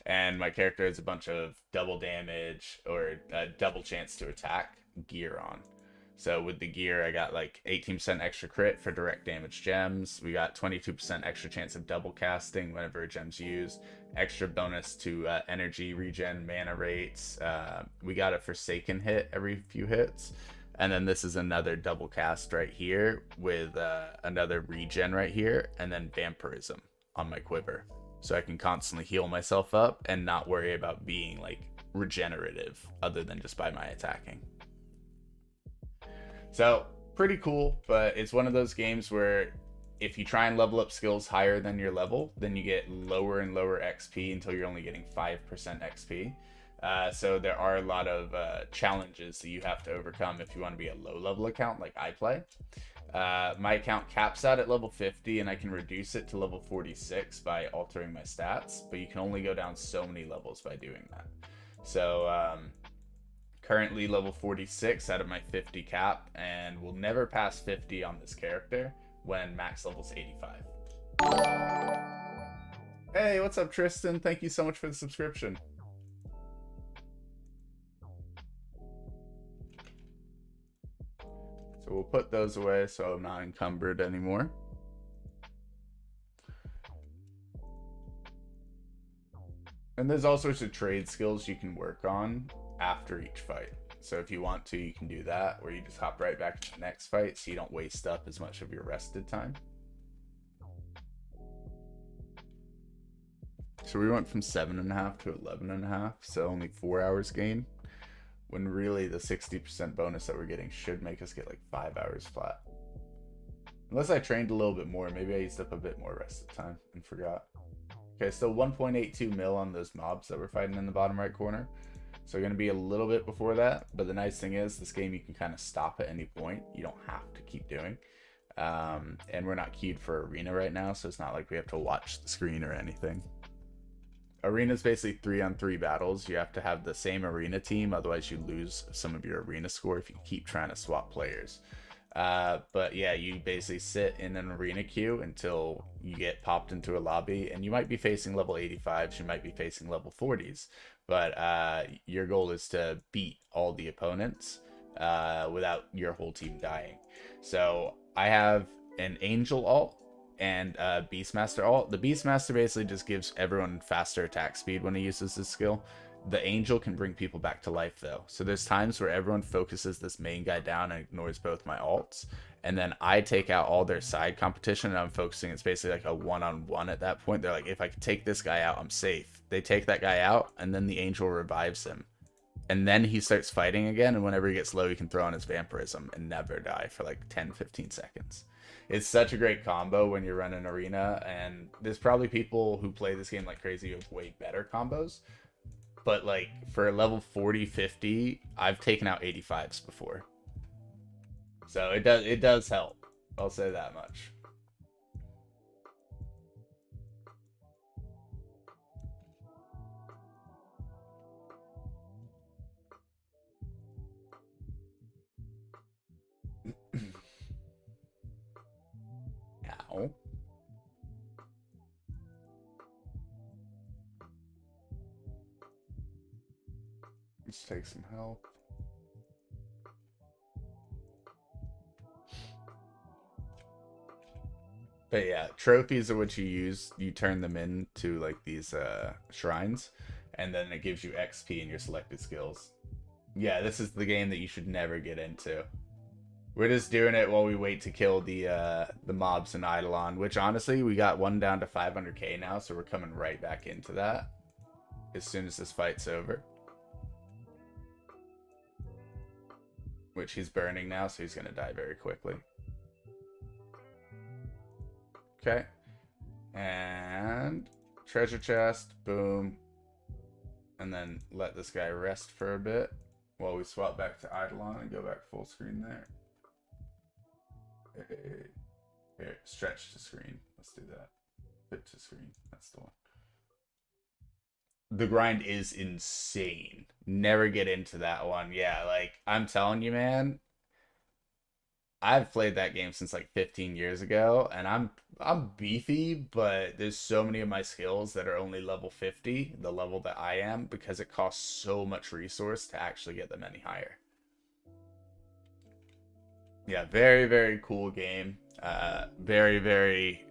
And my character has a bunch of double damage or double chance to attack gear on. So with the gear, I got like 18% extra crit for direct damage gems. We got 22% extra chance of double casting whenever a gem's used. Extra bonus to energy regen, mana rates. We got a Forsaken hit every few hits. And then this is another double cast right here with another regen right here. And then vampirism on my quiver. So I can constantly heal myself up and not worry about being like regenerative other than just by my attacking. So pretty cool, but it's one of those games where if you try and level up skills higher than your level, then you get lower and lower XP until you're only getting 5% XP. So there are a lot of challenges that you have to overcome if you want to be a low level account like I play. My account caps out at level 50 and I can reduce it to level 46 by altering my stats, but you can only go down so many levels by doing that. So currently level 46 out of my 50 cap, and will never pass 50 on this character when max level's 85. Hey, what's up, Tristan? Thank you so much for the subscription. So we'll put those away so I'm not encumbered anymore. And there's all sorts of trade skills you can work on after each fight. So if you want to, you can do that, where you just hop right back to the next fight so you don't waste up as much of your rested time. So we went from 7.5 to 11.5, so only 4 hours gain, when really the 60% bonus that we're getting should make us get like 5 hours flat. Unless I trained a little bit more, maybe I used up a bit more rested time and forgot. Okay, so 1.82 mil on those mobs that we're fighting in the bottom right corner. So we're going to be a little bit before that, but the nice thing is this game you can kind of stop at any point. You don't have to keep doing. And we're not keyed for arena right now, so it's not like we have to watch the screen or anything. Arena is basically 3-on-3 battles. You have to have the same arena team, otherwise you lose some of your arena score if you keep trying to swap players. But yeah, you basically sit in an arena queue until you get popped into a lobby, and you might be facing level 85s, you might be facing level 40s, but your goal is to beat all the opponents without your whole team dying. So I have an Angel ult and Beastmaster ult. The Beastmaster basically just gives everyone faster attack speed when he uses this skill. The Angel can bring people back to life though. So there's times where everyone focuses this main guy down and ignores both my ults. And then I take out all their side competition and I'm focusing. It's basically like a one-on-one at that point. They're like, if I can take this guy out, I'm safe. They take that guy out and then the Angel revives him. And then he starts fighting again. And whenever he gets low, he can throw on his vampirism and never die for like 10-15 seconds. It's such a great combo when you're running arena. And there's probably people who play this game like crazy who have way better combos. But like for level 40, 50, I've taken out 85s before. So it does help. I'll say that much. Ow. Let's take some health. But yeah, trophies are what you use. You turn them into like these shrines, and then it gives you XP in your selected skills. Yeah, this is the game that you should never get into. We're just doing it while we wait to kill the mobs in Idleon, which honestly, we got one down to 500k now, so we're coming right back into that as soon as this fight's over. Which he's burning now, so he's going to die very quickly. Okay. And treasure chest, boom. And then let this guy rest for a bit while we swap back to Idleon and go back full screen there. Here, stretch to screen. Let's do that. Fit to screen. That's the one. The grind is insane. Never get into that one. Yeah, like I'm telling you, man. I've played that game since like 15 years ago, and I'm beefy, but there's so many of my skills that are only level 50, the level that I am, because it costs so much resource to actually get them any higher. Yeah, very, very cool game. Very, very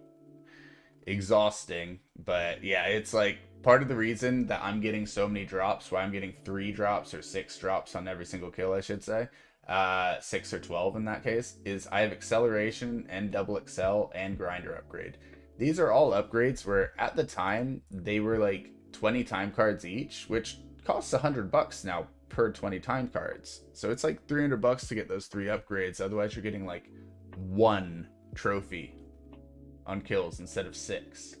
exhausting. But yeah, it's like part of the reason that I'm getting so many drops, why I'm getting 3 drops or 6 drops on every single kill, I should say. 6 or 12 in that case, is I have acceleration and double excel and grinder upgrade. These are all upgrades where at the time they were like 20 time cards each, which costs $100 now per 20 time cards. So it's like $300 to get those 3 upgrades. Otherwise, you're getting like 1 trophy on kills instead of 6.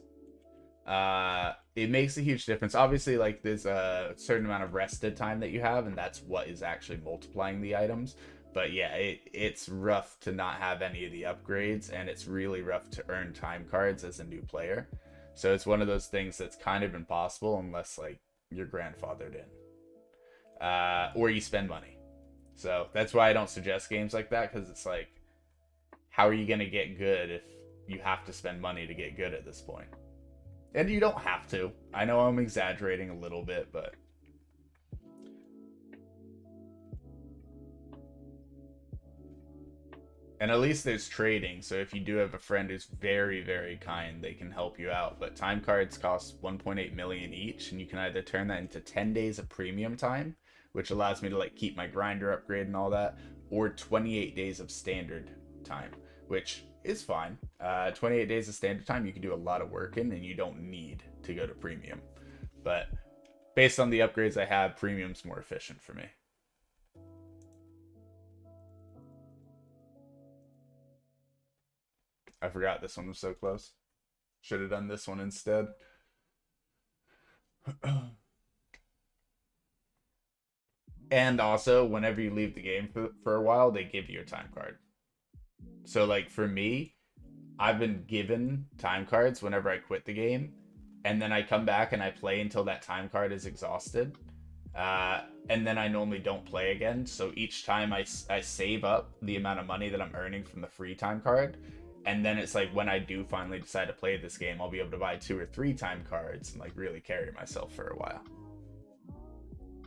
It makes a huge difference. Obviously, like there's a certain amount of rested time that you have, and that's what is actually multiplying the items. But yeah, it's rough to not have any of the upgrades, and it's really rough to earn time cards as a new player. So it's one of those things that's kind of impossible unless like you're grandfathered in, or you spend money. So that's why I don't suggest games like that, because it's like, how are you gonna get good if you have to spend money to get good at this point? And you don't have to. I know I'm exaggerating a little bit, but and at least there's trading. So if you do have a friend who's very, very kind, they can help you out. But time cards cost 1.8 million each, and you can either turn that into 10 days of premium time, which allows me to like keep my grinder upgrade and all that, or 28 days of standard time, which is fine. 28 days of standard time, you can do a lot of work in, and you don't need to go to premium. But based on the upgrades I have, premium's more efficient for me. I forgot this one was so close. Should have done this one instead. And also, whenever you leave the game for a while, they give you a time card. So, like, for me, I've been given time cards whenever I quit the game, and then I come back and I play until that time card is exhausted. And then I normally don't play again. So each time I save up the amount of money that I'm earning from the free time card. And then it's like when I do finally decide to play this game, I'll be able to buy 2 or 3 time cards and like really carry myself for a while.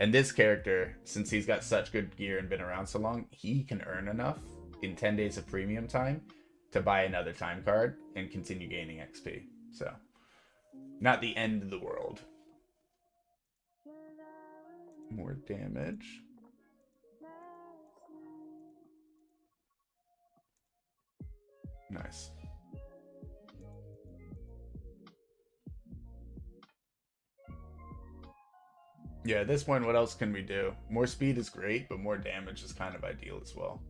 And this character, since he's got such good gear and been around so long, he can earn enough in 10 days of premium time to buy another time card and continue gaining XP. So, not the end of the world. More damage. Nice. Yeah, at this point, what else can we do? More speed is great, but more damage is kind of ideal as well.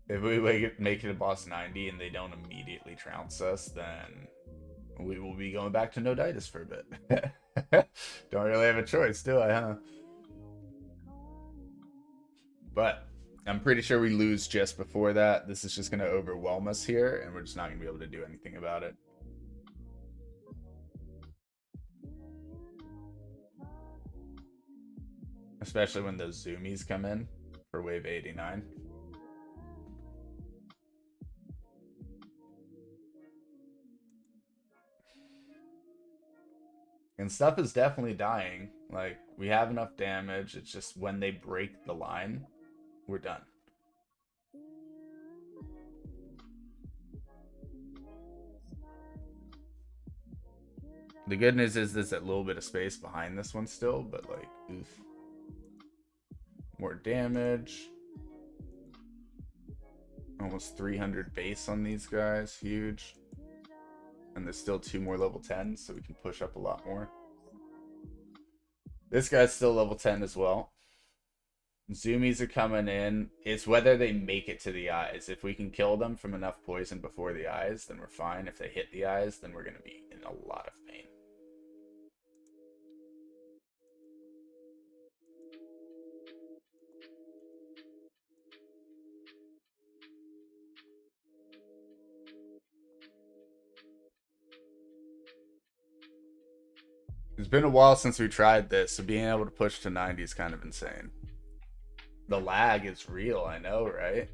If we make it a boss 90 and they don't immediately trounce us, then we will be going back to Noditis for a bit. Don't really have a choice, do I, huh? But I'm pretty sure we lose just before that. This is just going to overwhelm us here, and we're just not going to be able to do anything about it. Especially when those zoomies come in for wave 89. And stuff is definitely dying. Like, we have enough damage. It's just when they break the line, we're done. The good news is there's that little bit of space behind this one still, but like, oof. More damage. Almost 300 base on these guys. Huge. And there's still 2 more level 10s, so we can push up a lot more. This guy's still level 10 as well. Zoomies are coming in. It's whether they make it to the eyes. If we can kill them from enough poison before the eyes, then we're fine. If they hit the eyes, then we're going to be in a lot of pain. It's been a while since we tried this, so being able to push to 90 is kind of insane. The lag is real, I know, right?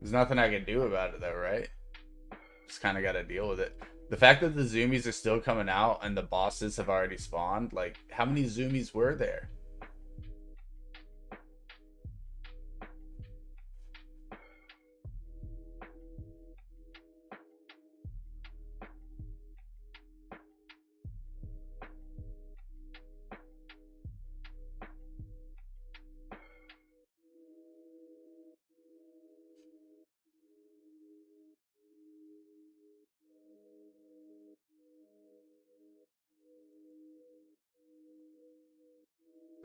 There's nothing I can do about it, though, right? Just kind of got to deal with it. The fact that the zoomies are still coming out and the bosses have already spawned, like, how many zoomies were there?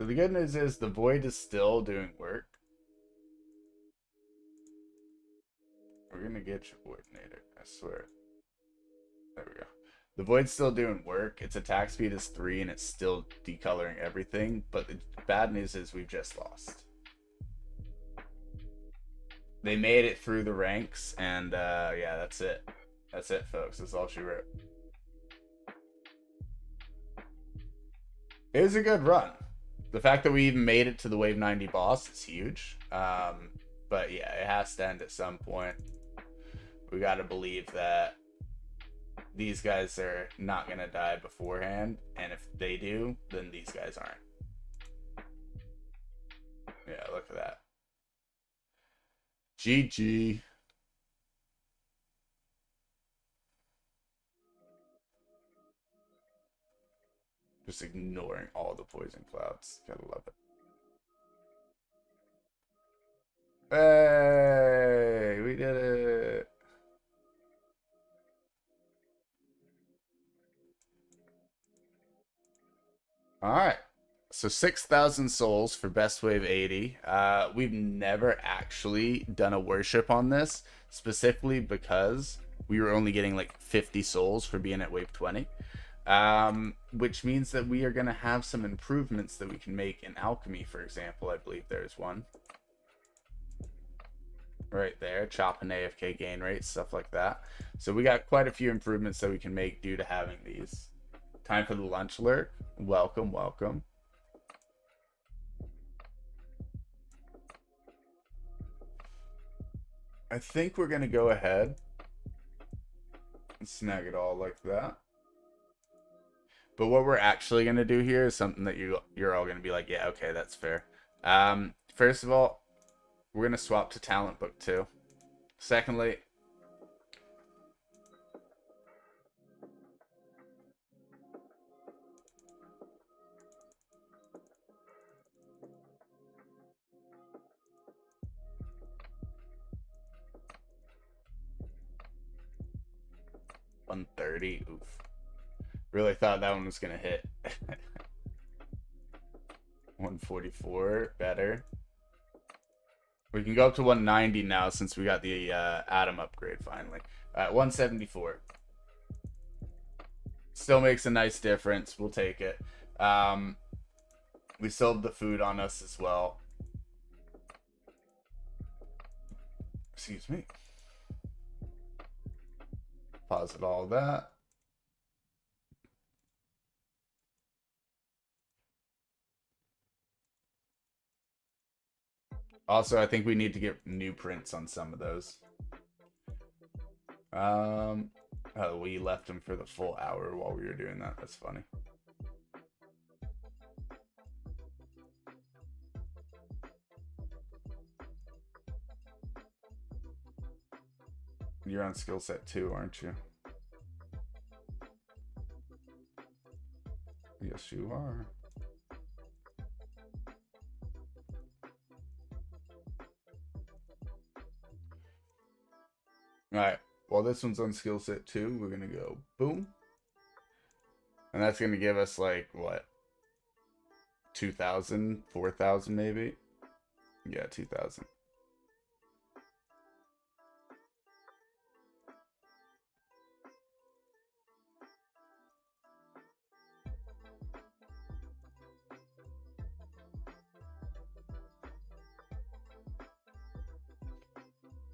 So the good news is the void is still doing work. We're gonna get your voidinator, I swear. There we go. The void's still doing work. Its attack speed is 3 and it's still decoloring everything. But the bad news is we've just lost. They made it through the ranks, and yeah, that's it. That's it, folks. That's all she wrote. It was a good run. The fact that we even made it to the Wave 90 boss is huge. But yeah, it has to end at some point. We got to believe that these guys are not going to die beforehand. And if they do, then these guys aren't. Yeah, look at that. GG. Just ignoring all the poison clouds. Gotta love it. Hey, we did it. All right. So 6,000 souls for best wave 80. We've never actually done a worship on this, specifically because we were only getting like 50 souls for being at wave 20. Which means that we are going to have some improvements that we can make in alchemy, for example. I believe there's one. Right there, chop and AFK gain rate, stuff like that. So we got quite a few improvements that we can make due to having these. Time for the lunch lurk. Welcome, welcome. I think we're going to go ahead and snag it all like that. But what we're actually going to do here is something that you're all going to be like, yeah, okay, that's fair. First of all, we're going to swap to Talent Book 2. Secondly, $130. Oof. Really thought that one was going to hit. 144. Better. We can go up to 190 now since we got the Atom upgrade finally. 174. Still makes a nice difference. We'll take it. We still have the food on us as well. Excuse me. Deposit all that. Also, I think we need to get new prints on some of those. Oh, we left them for the full hour while we were doing that. That's funny. You're on skill set 2, aren't you? Yes, you are. Alright, while this one's on skill set 2, we're going to go boom. And that's going to give us like, what? 2,000, 4,000 maybe? Yeah, 2,000.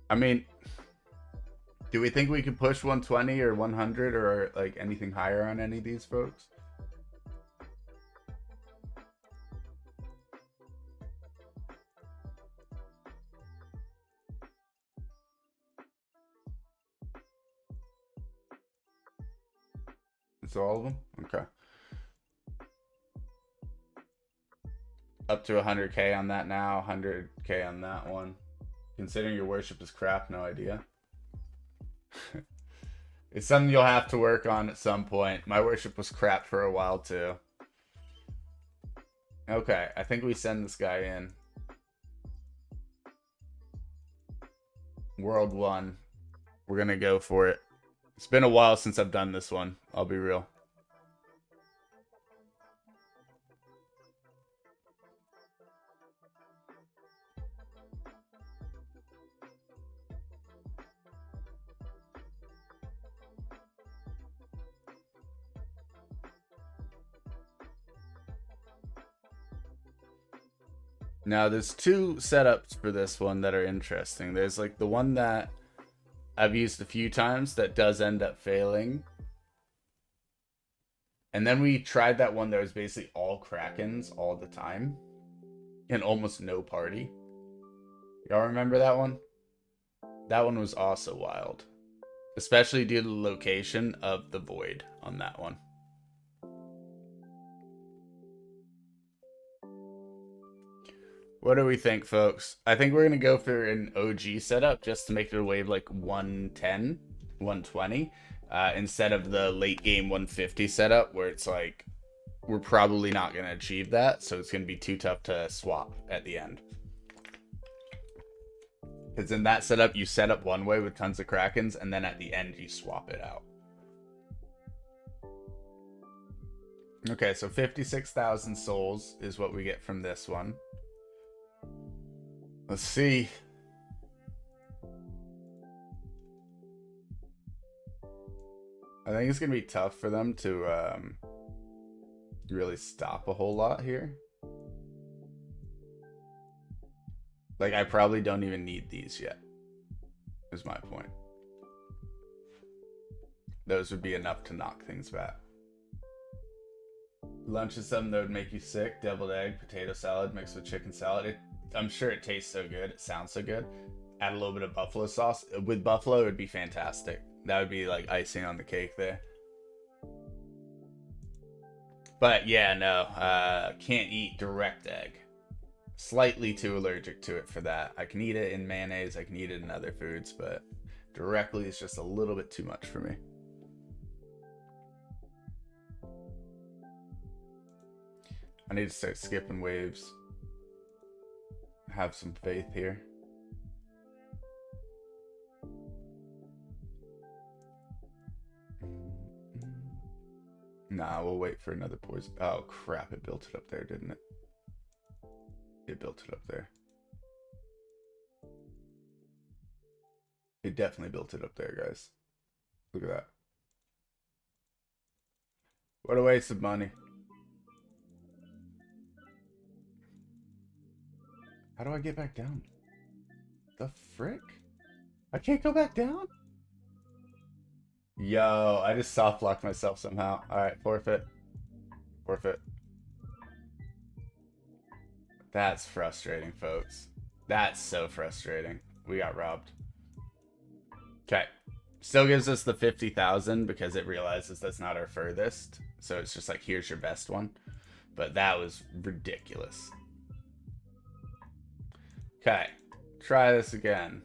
I mean, do we think we could push 120 or 100 or like anything higher on any of these folks? It's all of them? Okay. Up to 100k on that now, 100k on that one. Considering your worship is crap, no idea. It's something you'll have to work on at some point. My worship was crap for a while too. Okay, I think we send this guy in. World 1. We're gonna go for it. It's been a while since I've done this one, I'll be real. Now, there's two setups for this one that are interesting. There's like the one that I've used a few times that does end up failing. And then we tried that one that was basically all Krakens all the time and almost no party. Y'all remember that one? That one was also wild, especially due to the location of the void on that one. What do we think, folks? I think we're going to go for an OG setup just to make it a wave like 110, 120, instead of the late game 150 setup where it's like we're probably not going to achieve that, so it's going to be too tough to swap at the end. Because in that setup, you set up one way with tons of Krakens, and then at the end, you swap it out. Okay, so 56,000 souls is what we get from this one. Let's see. I think it's going to be tough for them to really stop a whole lot here. Like, I probably don't even need these yet, is my point. Those would be enough to knock things back. Lunch is something that would make you sick. Deviled egg, potato salad mixed with chicken salad. I'm sure it tastes so good. It sounds so good. Add a little bit of buffalo sauce. With buffalo, it would be fantastic. That would be like icing on the cake there. But yeah, no. Can't eat direct egg. Slightly too allergic to it for that. I can eat it in mayonnaise. I can eat it in other foods. But directly is just a little bit too much for me. I need to start skipping waves. Have some faith here. Nah, we'll wait for another poison. Oh crap, it built it up there, didn't it? It built it up there. It definitely built it up there, guys. Look at that. What a waste of money. How do I get back down? The frick? I can't go back down? Yo, I just soft blocked myself somehow. Alright, forfeit. Forfeit. That's frustrating, folks. That's so frustrating. We got robbed. Okay. Still gives us the 50,000 because it realizes that's not our furthest. So it's just like, here's your best one. But that was ridiculous. Okay. Try this again.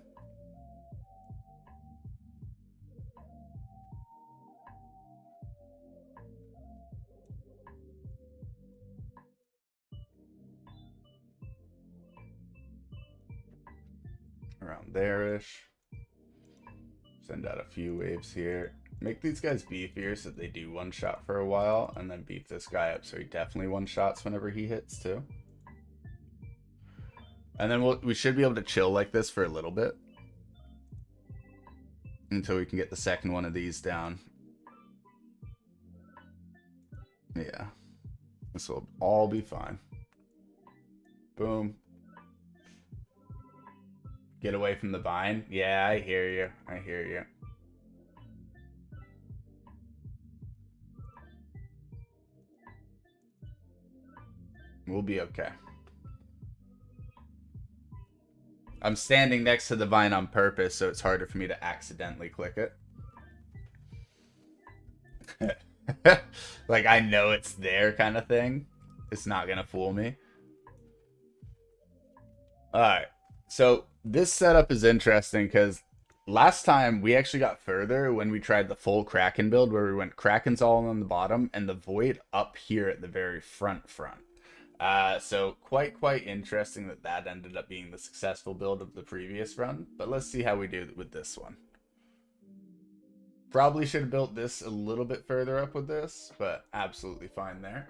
Around there-ish. Send out a few waves here. Make these guys beefier so that they do one shot for a while, and then beef this guy up so he definitely one shots whenever he hits too. And then we should be able to chill like this for a little bit. Until we can get the second one of these down. Yeah. This will all be fine. Boom. Get away from the vine. Yeah, I hear you. I hear you. We'll be okay. I'm standing next to the vine on purpose, so it's harder for me to accidentally click it. Like, I know it's there kind of thing. It's not going to fool me. Alright. So, this setup is interesting because last time we actually got further when we tried the full Kraken build where we went Krakens all on the bottom and the Void up here at the very front. So quite interesting that ended up being the successful build of the previous run. But let's see how we do with this one. Probably should have built this a little bit further up with this, but absolutely fine there.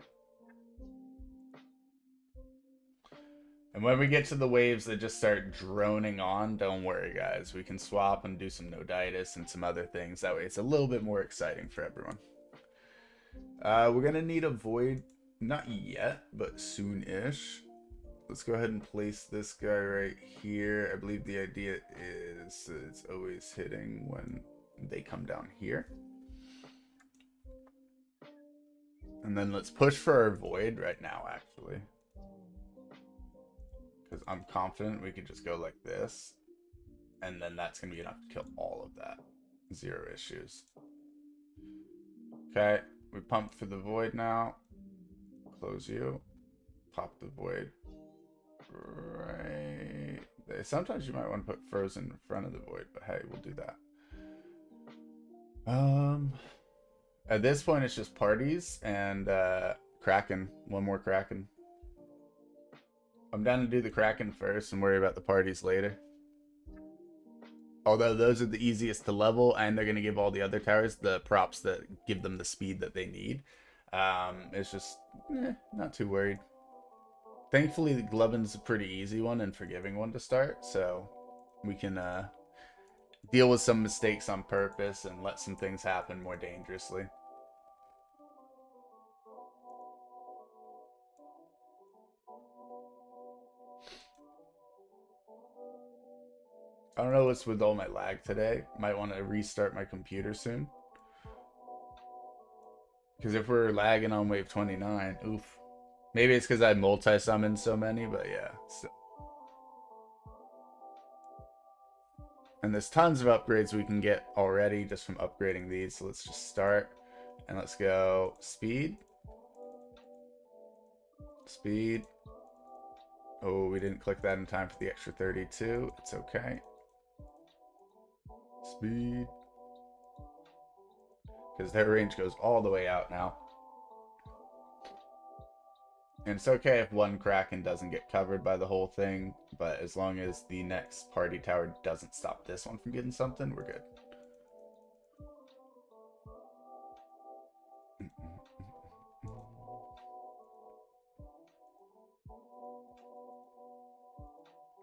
And when we get to the waves that just start droning on, don't worry, guys. We can swap and do some noditis and some other things. That way it's a little bit more exciting for everyone. We're going to need a void. Not yet, but soon-ish. let's go ahead and place this guy right here. I believe the idea is it's always hitting when they come down here. And then let's push for our void right now, actually. Because I'm confident we could just go like this. And then that's going to be enough to kill all of that. 0 issues. Okay, we pumped for the void now. Close you. Pop the void right there. Sometimes you might want to put frozen in front of the void, but hey, we'll do that. At this point, it's just parties and Kraken. One more Kraken. I'm down to do the Kraken first and worry about the parties later. Although those are the easiest to level, and they're going to give all the other towers the props that give them the speed that they need. It's just, not too worried. Thankfully, the Glovein's a pretty easy one and forgiving one to start, so we can deal with some mistakes on purpose and let some things happen more dangerously. I don't know what's with all my lag today. Might want to restart my computer soon. Because if we're lagging on wave 29, oof. Maybe it's because I multi-summoned so many, but yeah. So. And there's tons of upgrades we can get already just from upgrading these. So let's just start. And let's go speed. Speed. Oh, we didn't click that in time for the extra 32. It's okay. Speed. Because their range goes all the way out now. And it's okay if one Kraken doesn't get covered by the whole thing, but as long as the next party tower doesn't stop this one from getting something, we're good.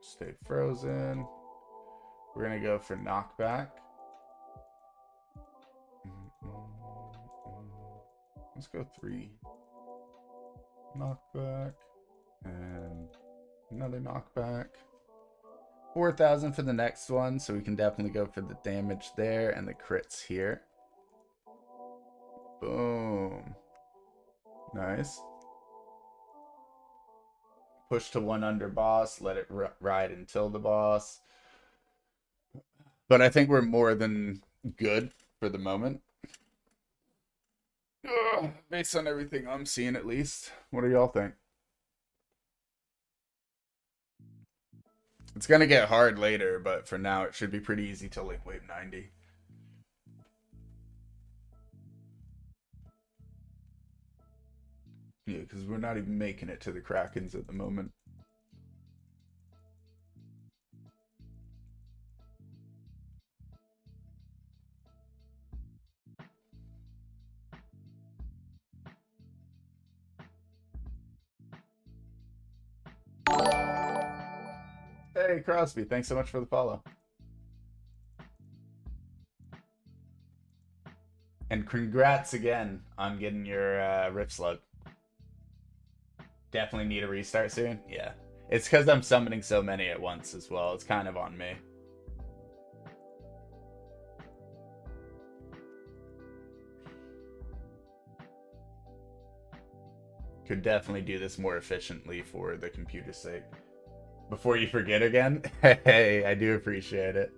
Stay frozen. We're going to go for knockback. Let's go 3. Knockback. And another knockback. 4,000 for the next one, so we can definitely go for the damage there and the crits here. Boom. Nice. Push to 1 under boss, let it ride until the boss. But I think we're more than good for the moment. Based on everything I'm seeing, at least. What do y'all think? It's gonna get hard later, but for now it should be pretty easy till like wave 90. Yeah, because we're not even making it to the Krakens at the moment. Hey, Crosby, thanks so much for the follow. And congrats again on getting your Rip Slug. Definitely need a restart soon. Yeah. It's because I'm summoning so many at once as well. It's kind of on me. Could definitely do this more efficiently for the computer's sake. Before you forget again, hey, I do appreciate it.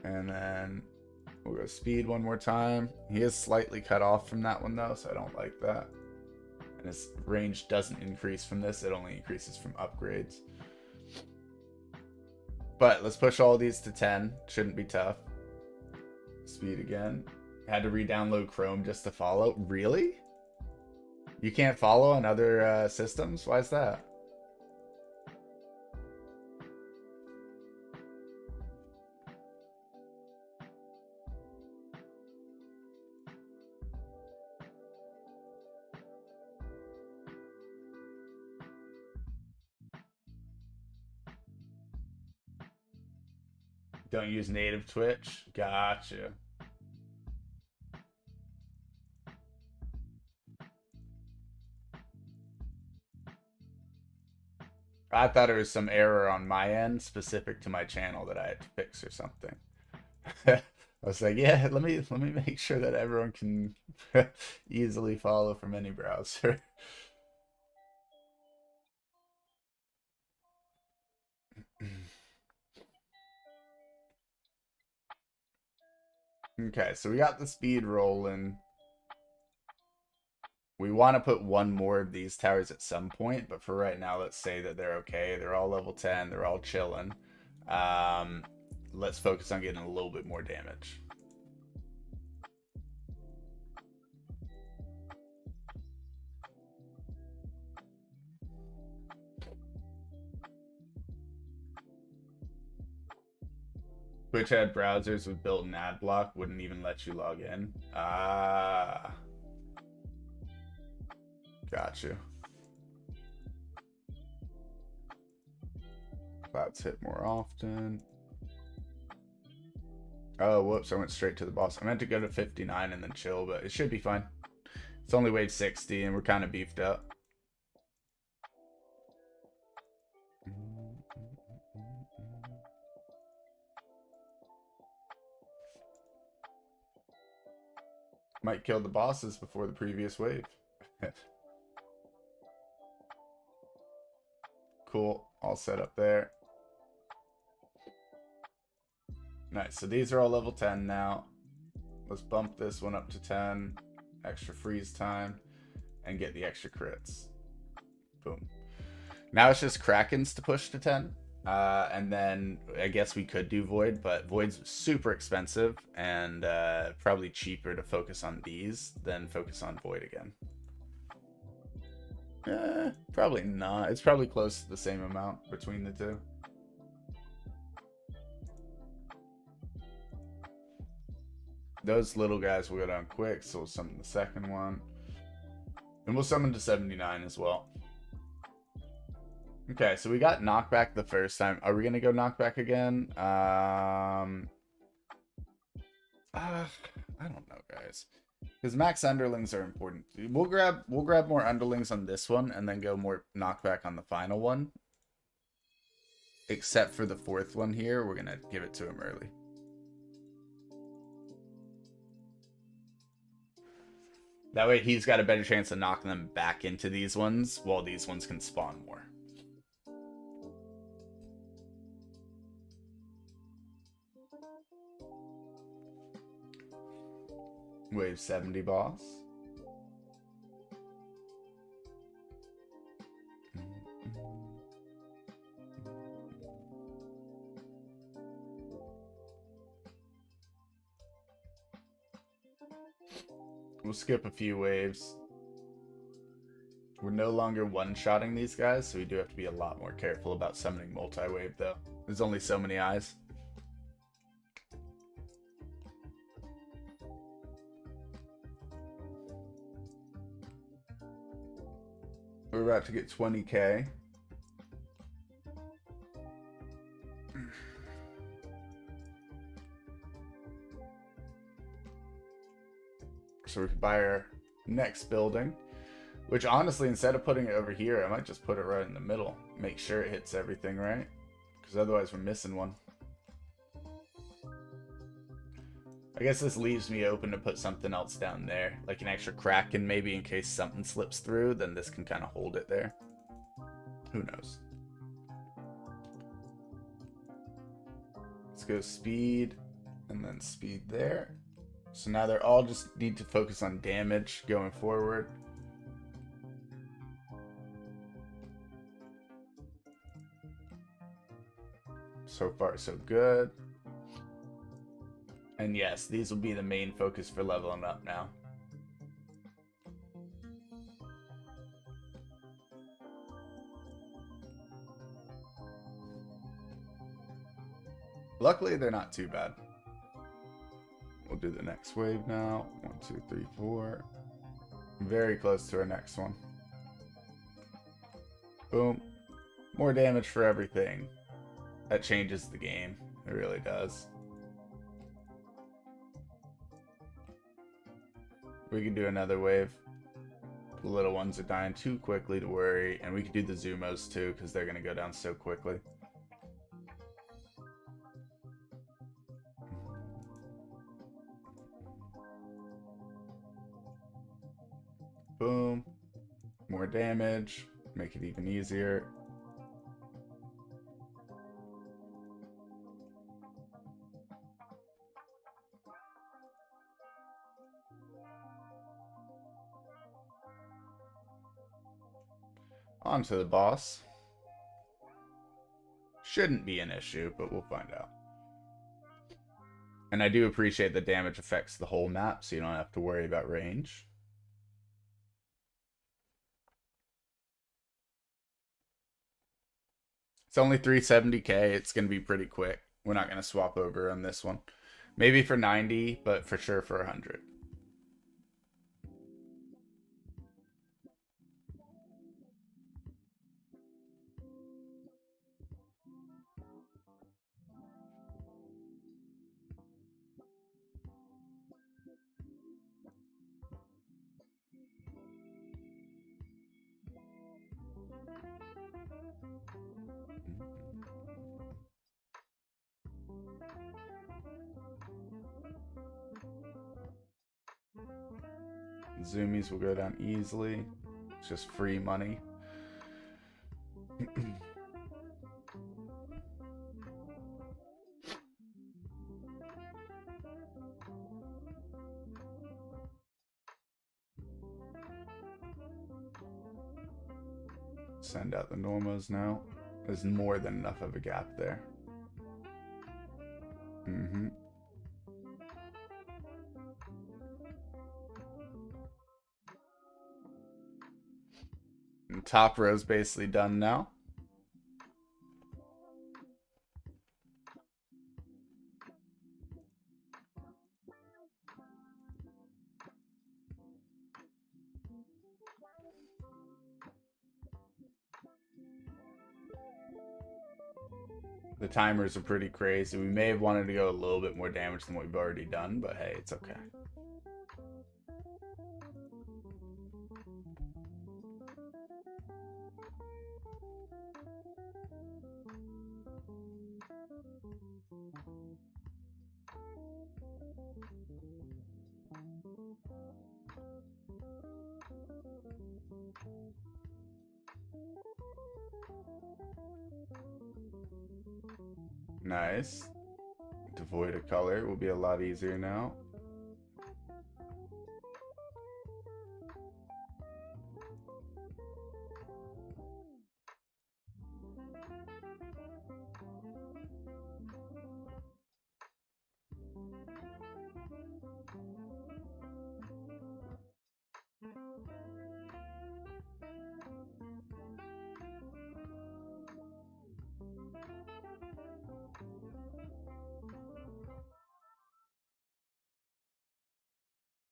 And then we'll go speed one more time. He is slightly cut off from that one though, so I don't like that. And his range doesn't increase from this, it only increases from upgrades. But let's push all these to 10. Shouldn't be tough. Speed again. Had to re-download Chrome just to follow. Really? You can't follow on other systems? Why is that? Don't use native Twitch? Gotcha. I thought it was some error on my end specific to my channel that I had to fix or something. I was like, yeah, let me make sure that everyone can easily follow from any browser. Okay, so we got the speed rolling. We want to put one more of these towers at some point, but for right now, let's say that they're okay. They're all level 10. They're all chilling. Um, let's focus on getting a little bit more damage. Twitch had browsers with built-in ad block, wouldn't even let you log in. Ah, got you. Clouds hit more often. Oh, whoops, I went straight to the boss. I meant to go to 59 and then chill, but it should be fine. It's only wave 60 and we're kind of beefed up. Might kill the bosses before the previous wave. Cool, all set up there. Nice, so these are all level 10 now. Let's bump this one up to 10. Extra freeze time. And get the extra crits. Boom. Now it's just Krakens to push to 10. And then I guess we could do Void, but Void's super expensive and probably cheaper to focus on these than focus on Void again. Probably not. It's probably close to the same amount between the two. Those little guys will go down quick, so we'll summon the second one. And we'll summon to 79 as well. Okay, so we got knockback the first time. Are we gonna go knockback again? I don't know, guys. Because max underlings are important. We'll grab more underlings on this one and then go more knockback on the final one. Except for the fourth one here, we're gonna give it to him early. That way he's got a better chance of knocking them back into these ones, while these ones can spawn more. Wave 70 boss. We'll skip a few waves. We're no longer one-shotting these guys, so we do have to be a lot more careful about summoning multi-wave, though. There's only so many eyes. We're about to get 20k. So we can buy our next building. Which honestly, instead of putting it over here, I might just put it right in the middle. Make sure it hits everything right. Because otherwise we're missing one. I guess this leaves me open to put something else down there. Like an extra Kraken maybe in case something slips through. Then this can kind of hold it there. Who knows? Let's go speed. And then speed there. So now they're all just need to focus on damage going forward. So far, so good. And yes, these will be the main focus for leveling up now. Luckily, they're not too bad. We'll do the next wave now. 1, 2, 3, 4. Very close to our next one. Boom. More damage for everything. That changes the game. It really does. We can do another wave. The little ones are dying too quickly to worry, and we could do the Zumos too, because they're going to go down so quickly. Boom. More damage. Make it even easier. On to the boss. Shouldn't be an issue, but we'll find out. And I do appreciate the damage affects the whole map, so you don't have to worry about range. It's only 370k. It's going to be pretty quick. We're not going to swap over on this one. Maybe for 90, but for sure for 100. Zoomies will go down easily. It's just free money. Send out the normals now. There's more than enough of a gap there. And top row's basically done now. The timers are pretty crazy. We may have wanted to go a little bit more damage than what we've already done, but hey, it's okay. Nice. Devoid of color will be a lot easier now.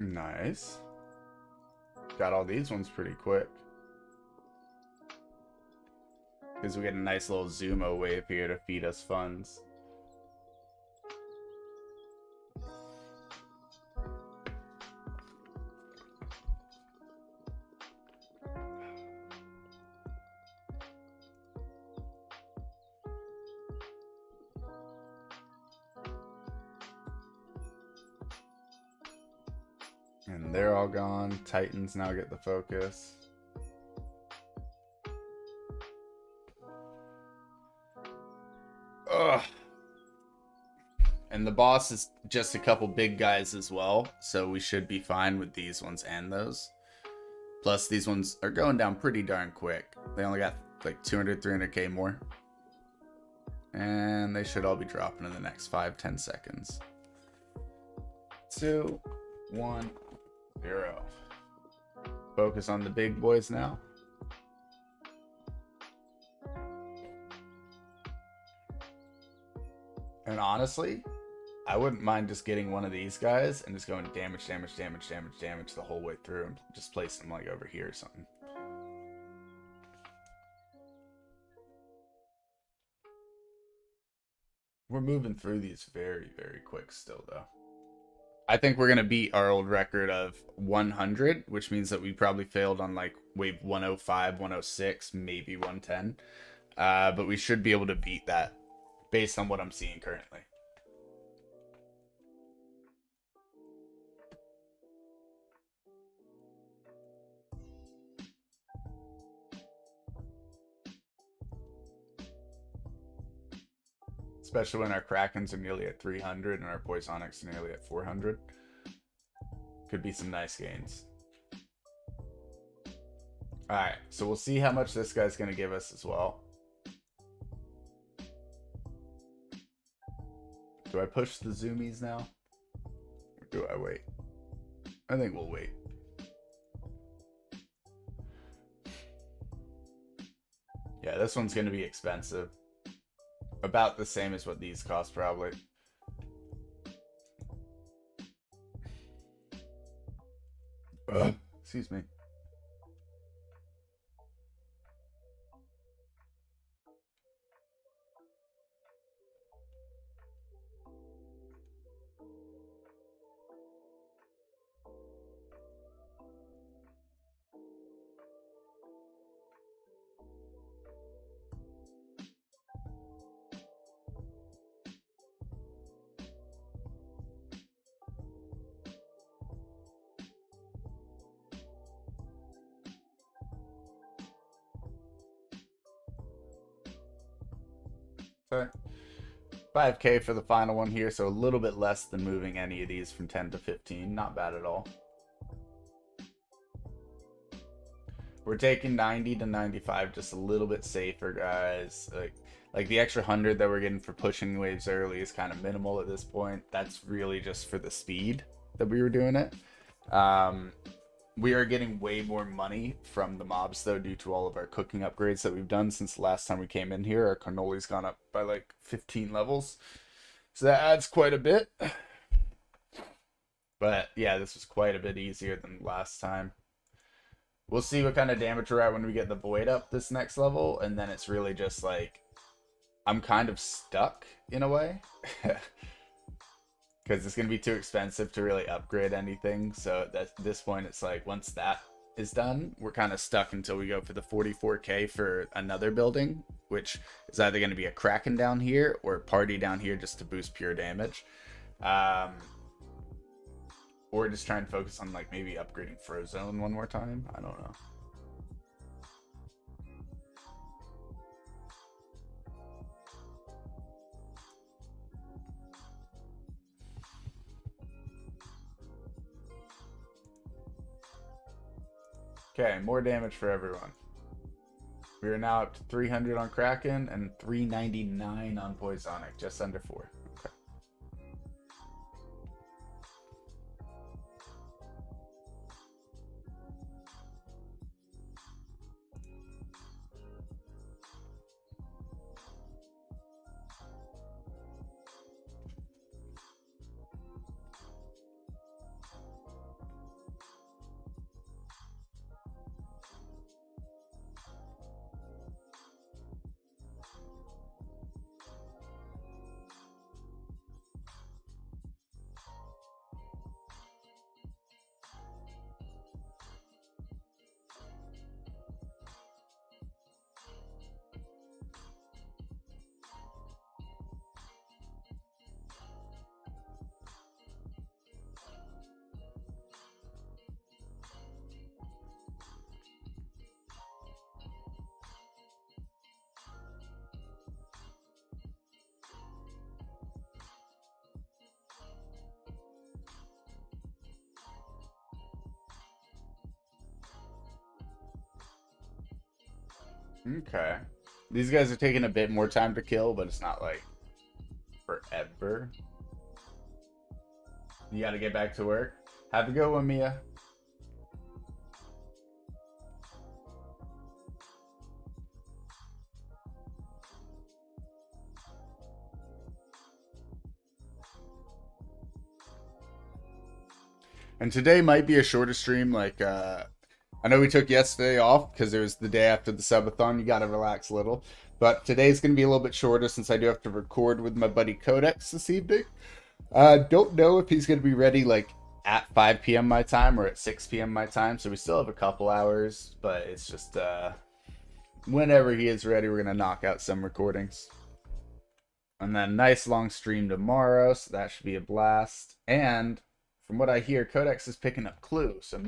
Nice. Got all these ones pretty quick. Because we get a nice little Zumo wave here to feed us funds. And they're all gone. Titans now get the focus. Ugh. And the boss is just a couple big guys as well, so we should be fine with these ones and those. Plus, these ones are going down pretty darn quick. They only got like 200, 300k more. And they should all be dropping in the next 5-10 seconds. 2, 1, 0. Focus on the big boys now. And honestly, I wouldn't mind just getting one of these guys and just going damage, damage, damage, damage, damage the whole way through and just place them like over here or something. We're moving through these very, very quick still, though. I think we're gonna beat our old record of 100, which means that we probably failed on like wave 105, 106, maybe 110. But we should be able to beat that based on what I'm seeing currently. Especially when our Krakens are nearly at 300 and our Poisonics are nearly at 400. Could be some nice gains. Alright, so we'll see how much this guy's going to give us as well. Do I push the zoomies now? Or do I wait? I think we'll wait. Yeah, this one's going to be expensive. About the same as what these cost, probably. Excuse me. Okay. 5K for the final one here, so a little bit less than moving any of these from 10 to 15. Not bad at all. We're taking 90 to 95, just a little bit safer, guys. Like the extra 100 that we're getting for pushing waves early is kind of minimal at this point. That's really just for the speed that we were doing it. We are getting way more money from the mobs, though, due to all of our cooking upgrades that we've done since the last time we came in here. Our cannoli's gone up by like 15 levels. So that adds quite a bit. But yeah, this was quite a bit easier than last time. We'll see what kind of damage we're at when we get the void up this next level. And then it's really just like, I'm kind of stuck in a way. Because it's going to be too expensive to really upgrade anything. So at this point, it's like once that is done, we're kind of stuck until we go for the 44k for another building, which is either going to be a Kraken down here or a Party down here just to boost pure damage. Or just try and focus on like maybe upgrading Frozone one more time. I don't know. Okay, more damage for everyone. We are now up to 300 on Kraken and 399 on Poisonic, just under 4. Okay. Okay. These guys are taking a bit more time to kill, but it's not like forever. You gotta get back to work. Have a good one, Mia. And today might be a shorter stream. Like, I know we took yesterday off because it was the day after the subathon. You gotta relax a little. But today's gonna be a little bit shorter since I do have to record with my buddy Codex this evening. Don't know if he's gonna be ready like at 5 p.m. my time or at 6 p.m. my time. So we still have a couple hours, but it's just whenever he is ready, we're gonna knock out some recordings. And then nice long stream tomorrow, so that should be a blast. And from what I hear, Codex is picking up Clue, so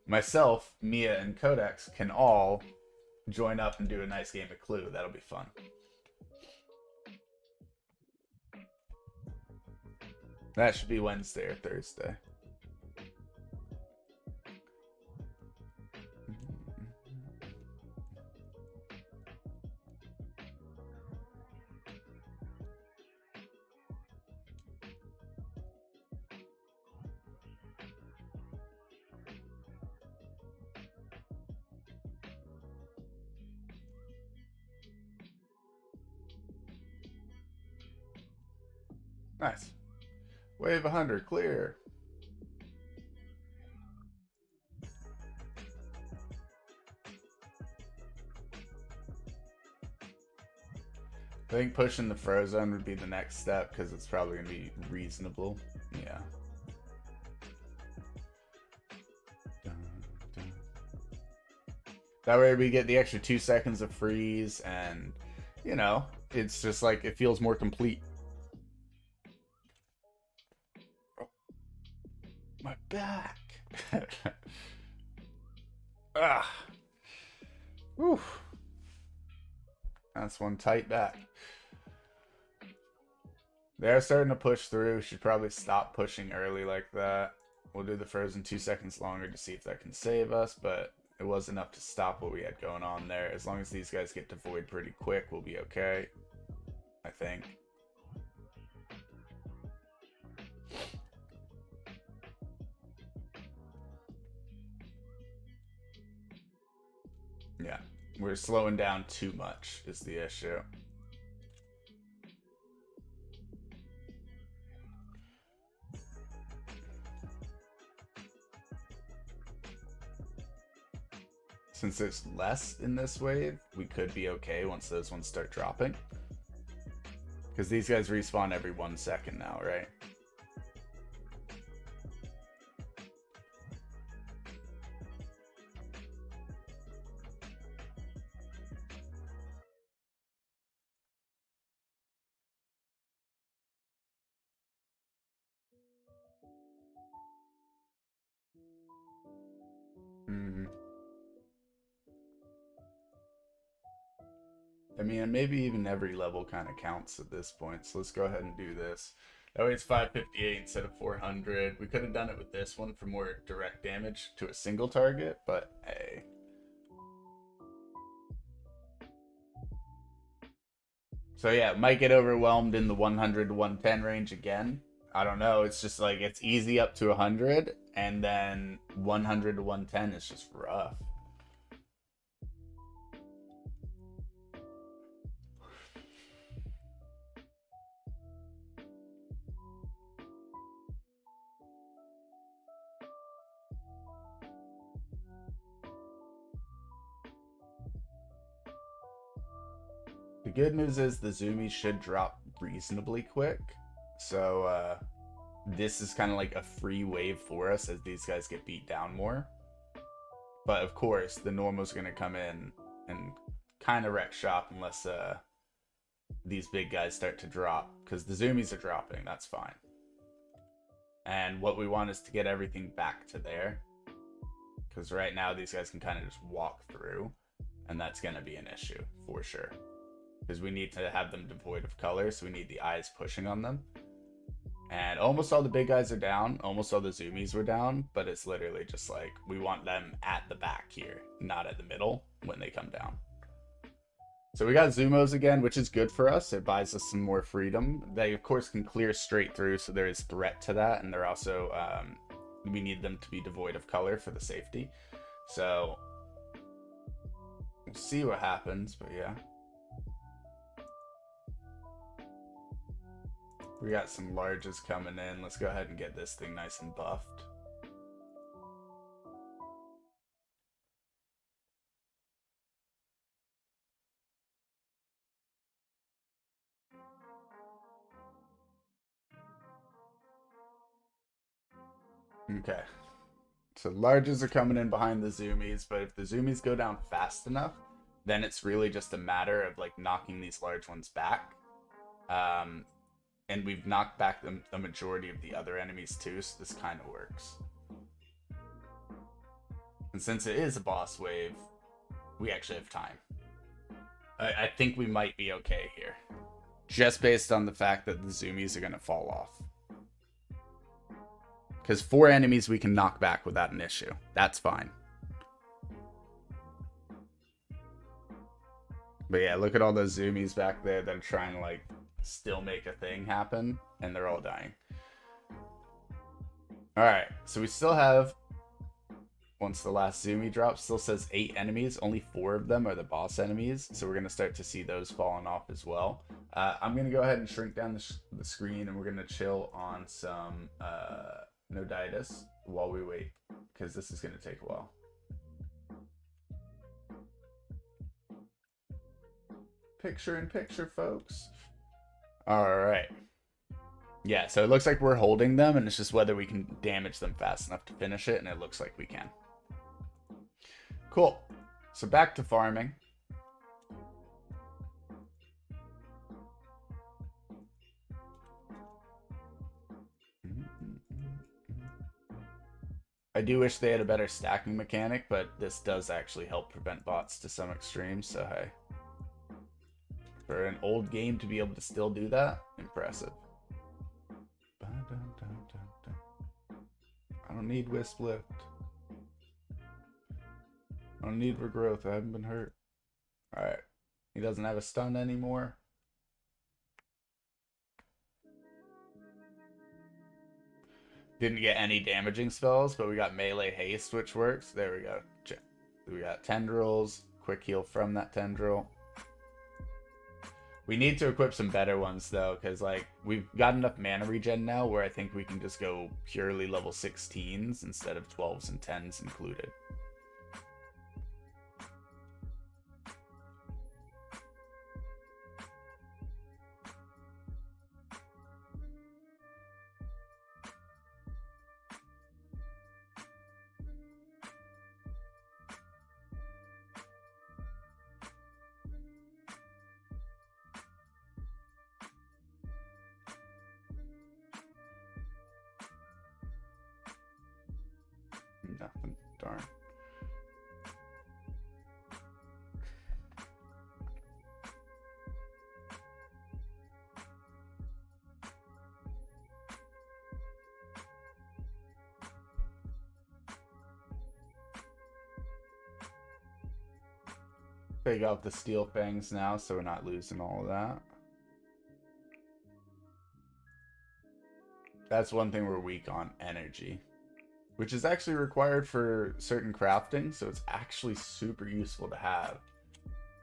myself, Mia, and Codex can all join up and do a nice game of Clue. That'll be fun. That should be Wednesday or Thursday. Nice. Wave 100, clear. I think pushing the Frozone would be the next step because it's probably going to be reasonable. Yeah. That way we get the extra 2 seconds of freeze and, you know, it's just like it feels more complete. Oh, my back. Ah. Whew. That's one tight back. They're starting to push through. Should probably stop pushing early like that. We'll do the frozen 2 seconds longer to see if that can save us, but it was enough to stop what we had going on there. As long as these guys get to void pretty quick, we'll be okay. I think. Yeah, we're slowing down too much is the issue. Since there's less in this wave, we could be okay once those ones start dropping. Because these guys respawn every 1 second now, right? Mm-hmm. I mean, maybe even every level kind of counts at this point. So let's go ahead and do this. That way it's 558 instead of 400. We could have done it with this one for more direct damage to a single target, but hey. So yeah, might get overwhelmed in the 100 to 110 range again. I don't know. It's just like it's easy up to 100, and then 100 to 110 is just rough. The good news is the zoomies should drop reasonably quick. So this is kind of like a free wave for us as these guys get beat down more. But of course, the normal's going to come in and kind of wreck shop unless these big guys start to drop. Because the zoomies are dropping, that's fine. And what we want is to get everything back to there. Because right now, these guys can kind of just walk through. And that's going to be an issue, for sure. Because we need to have them devoid of color, so we need the eyes pushing on them. And almost all the big guys are down. Almost all the zoomies were down. But it's literally just like, we want them at the back here, not at the middle when they come down. So we got Zumos again, which is good for us. It buys us some more freedom. They, of course, can clear straight through, so there is threat to that. And they're also, we need them to be devoid of color for the safety. So, we'll see what happens, but yeah. We got some larges coming in. Let's go ahead and get this thing nice and buffed. Okay. So larges are coming in behind the zoomies, but if the zoomies go down fast enough, then it's really just a matter of like knocking these large ones back. And we've knocked back the majority of the other enemies too, so this kind of works. And since it is a boss wave, we actually have time. I think we might be okay here. Just based on the fact that the zoomies are going to fall off. Because 4 enemies we can knock back without an issue. That's fine. But yeah, look at all those zoomies back there that are trying to like still make a thing happen. And they're all dying. Alright, so we still have, once the last zoomie drops, still says 8 enemies. Only 4 of them are the boss enemies. So we're going to start to see those falling off as well. I'm going to go ahead and shrink down the screen, and we're going to chill on some Noditis while we wait, because this is going to take a while. Picture in picture, folks. Alright. Yeah, so it looks like we're holding them, and it's just whether we can damage them fast enough to finish it, and it looks like we can. Cool. So back to farming. I do wish they had a better stacking mechanic, but this does actually help prevent bots to some extremes, so hey. For an old game to be able to still do that, impressive. I don't need Wisp Lift. I don't need regrowth. I haven't been hurt. Alright. He doesn't have a stun anymore. Didn't get any damaging spells, but we got melee haste, which works. There we go. We got tendrils. Quick heal from that tendril. We need to equip some better ones, though, because like we've got enough mana regen now where I think we can just go purely level 16s instead of 12s and 10s included. Nothing. Darn. Take out the steel fangs now so we're not losing all of that. That's one thing we're weak on, energy. Which is actually required for certain crafting, so it's actually super useful to have.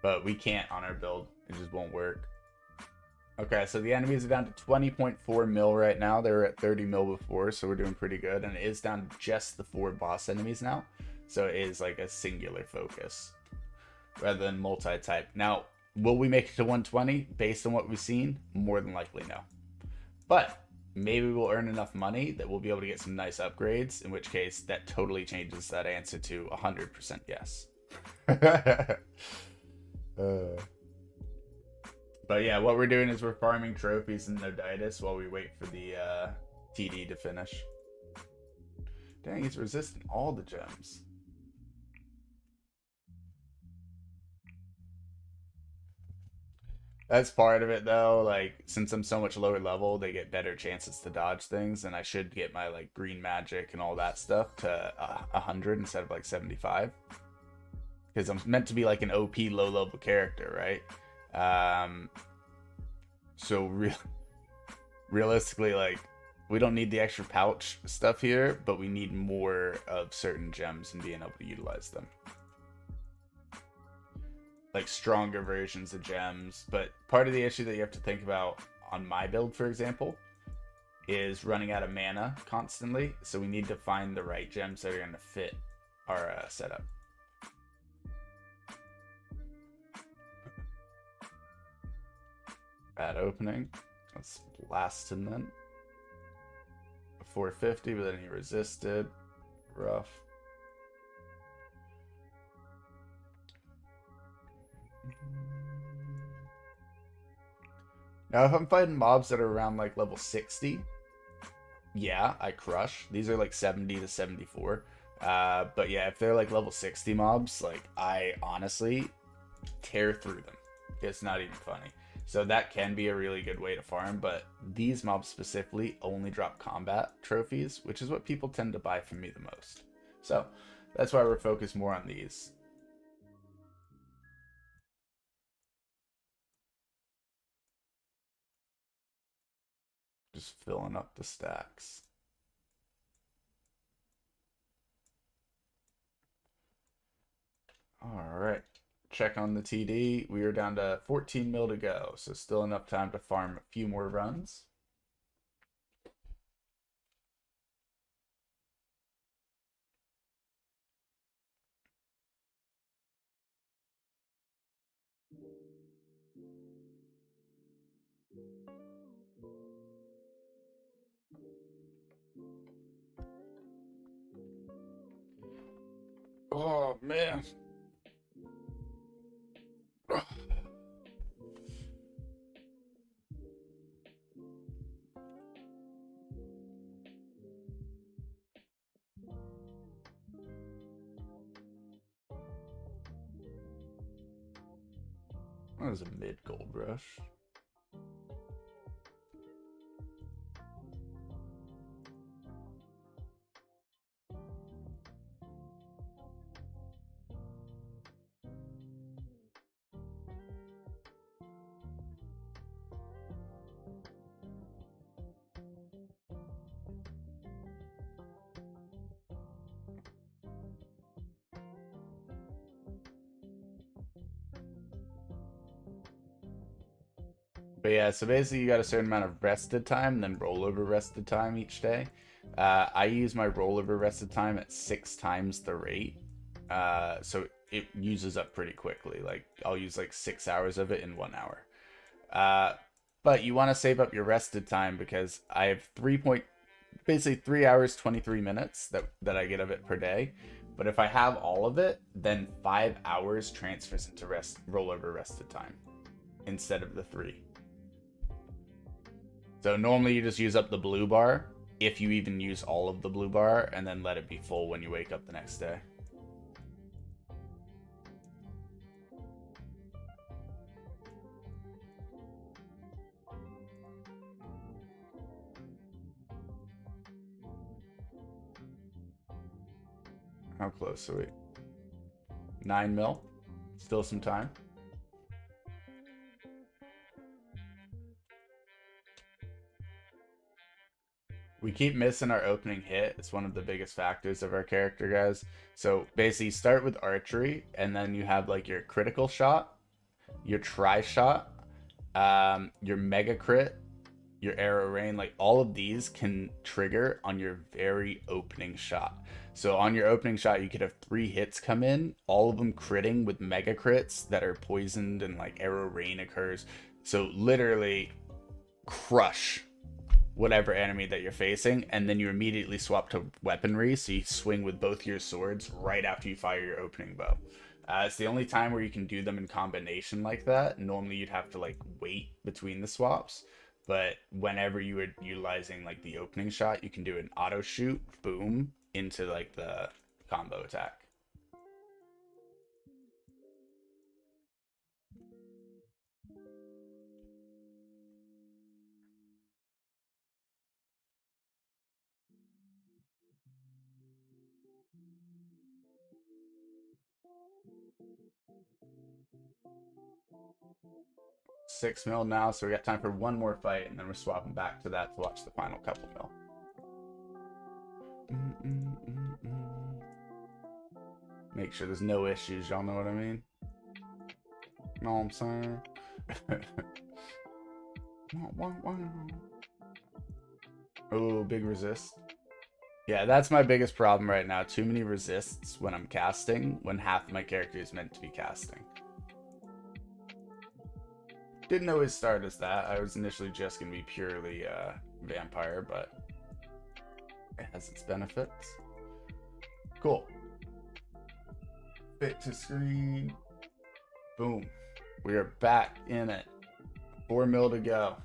But we can't on our build. It just won't work. Okay, so the enemies are down to 20.4 mil right now. They were at 30 mil before, so we're doing pretty good. And it is down to just the 4 boss enemies now. So it is like a singular focus rather than multi-type. Now, will we make it to 120 based on what we've seen? More than likely, no. But maybe we'll earn enough money that we'll be able to get some nice upgrades, in which case that totally changes that answer to 100% yes. But yeah, what we're doing is we're farming trophies and Noditis while we wait for the TD to finish. Dang, he's resisting all the gems. That's part of it, though. Like, since I'm so much lower level, they get better chances to dodge things, and I should get my like green magic and all that stuff to 100 instead of like 75, because I'm meant to be like an OP low level character, right? So realistically, like, we don't need the extra pouch stuff here, but we need more of certain gems and being able to utilize them. Like stronger versions of gems. But part of the issue that you have to think about on my build, for example, is running out of mana constantly. So we need to find the right gems that are going to fit our setup. Bad opening. Let's blast him then. 450, but then he resisted. Rough. Now, if I'm fighting mobs that are around like level 60, yeah, I crush. These are like 70 to 74. But yeah, if they're like level 60 mobs, like I honestly tear through them. It's not even funny. So that can be a really good way to farm, but these mobs specifically only drop combat trophies, which is what people tend to buy from me the most. So that's why we're focused more on these. Just filling up the stacks. All right. Check on the TD. We are down to 14 mil to go, so still enough time to farm a few more runs. Oh, man. That was a mid gold rush. But yeah, so basically you got a certain amount of rested time and then rollover rested time each day. I use my rollover rested time at 6 times the rate. So it uses up pretty quickly. Like I'll use like 6 hours of it in 1 hour. Uh, but you want to save up your rested time because I have basically 3 hours 23 minutes that I get of it per day. But if I have all of it, then 5 hours transfers into rollover rested time instead of the 3. So normally you just use up the blue bar, if you even use all of the blue bar, and then let it be full when you wake up the next day. How close are we? 9 mil. Still some time. We keep missing our opening hit. It's one of the biggest factors of our character, guys. So basically, you start with archery, and then you have like your critical shot, your tri shot, your mega crit, your arrow rain. Like all of these can trigger on your very opening shot. So on your opening shot, you could have 3 hits come in, all of them critting with mega crits that are poisoned, and like arrow rain occurs. So literally crush whatever enemy that you're facing, and then you immediately swap to weaponry, so you swing with both your swords right after you fire your opening bow. It's the only time where you can do them in combination like that. Normally you'd have to like wait between the swaps, but whenever you were utilizing like the opening shot, you can do an auto shoot, boom, into like the combo attack. Six mil now, so we got time for one more fight, and then we're swapping back to that to watch the final couple mil. Make sure there's no issues, y'all know what I mean? Know what I'm saying? Oh, big resist. Yeah, that's my biggest problem right now. Too many resists when I'm casting, when half of my character is meant to be casting. Didn't always start as that. I was initially just going to be purely vampire, but It has its benefits. Cool. Fit to screen. Boom. We are back in it. 4 mil to go.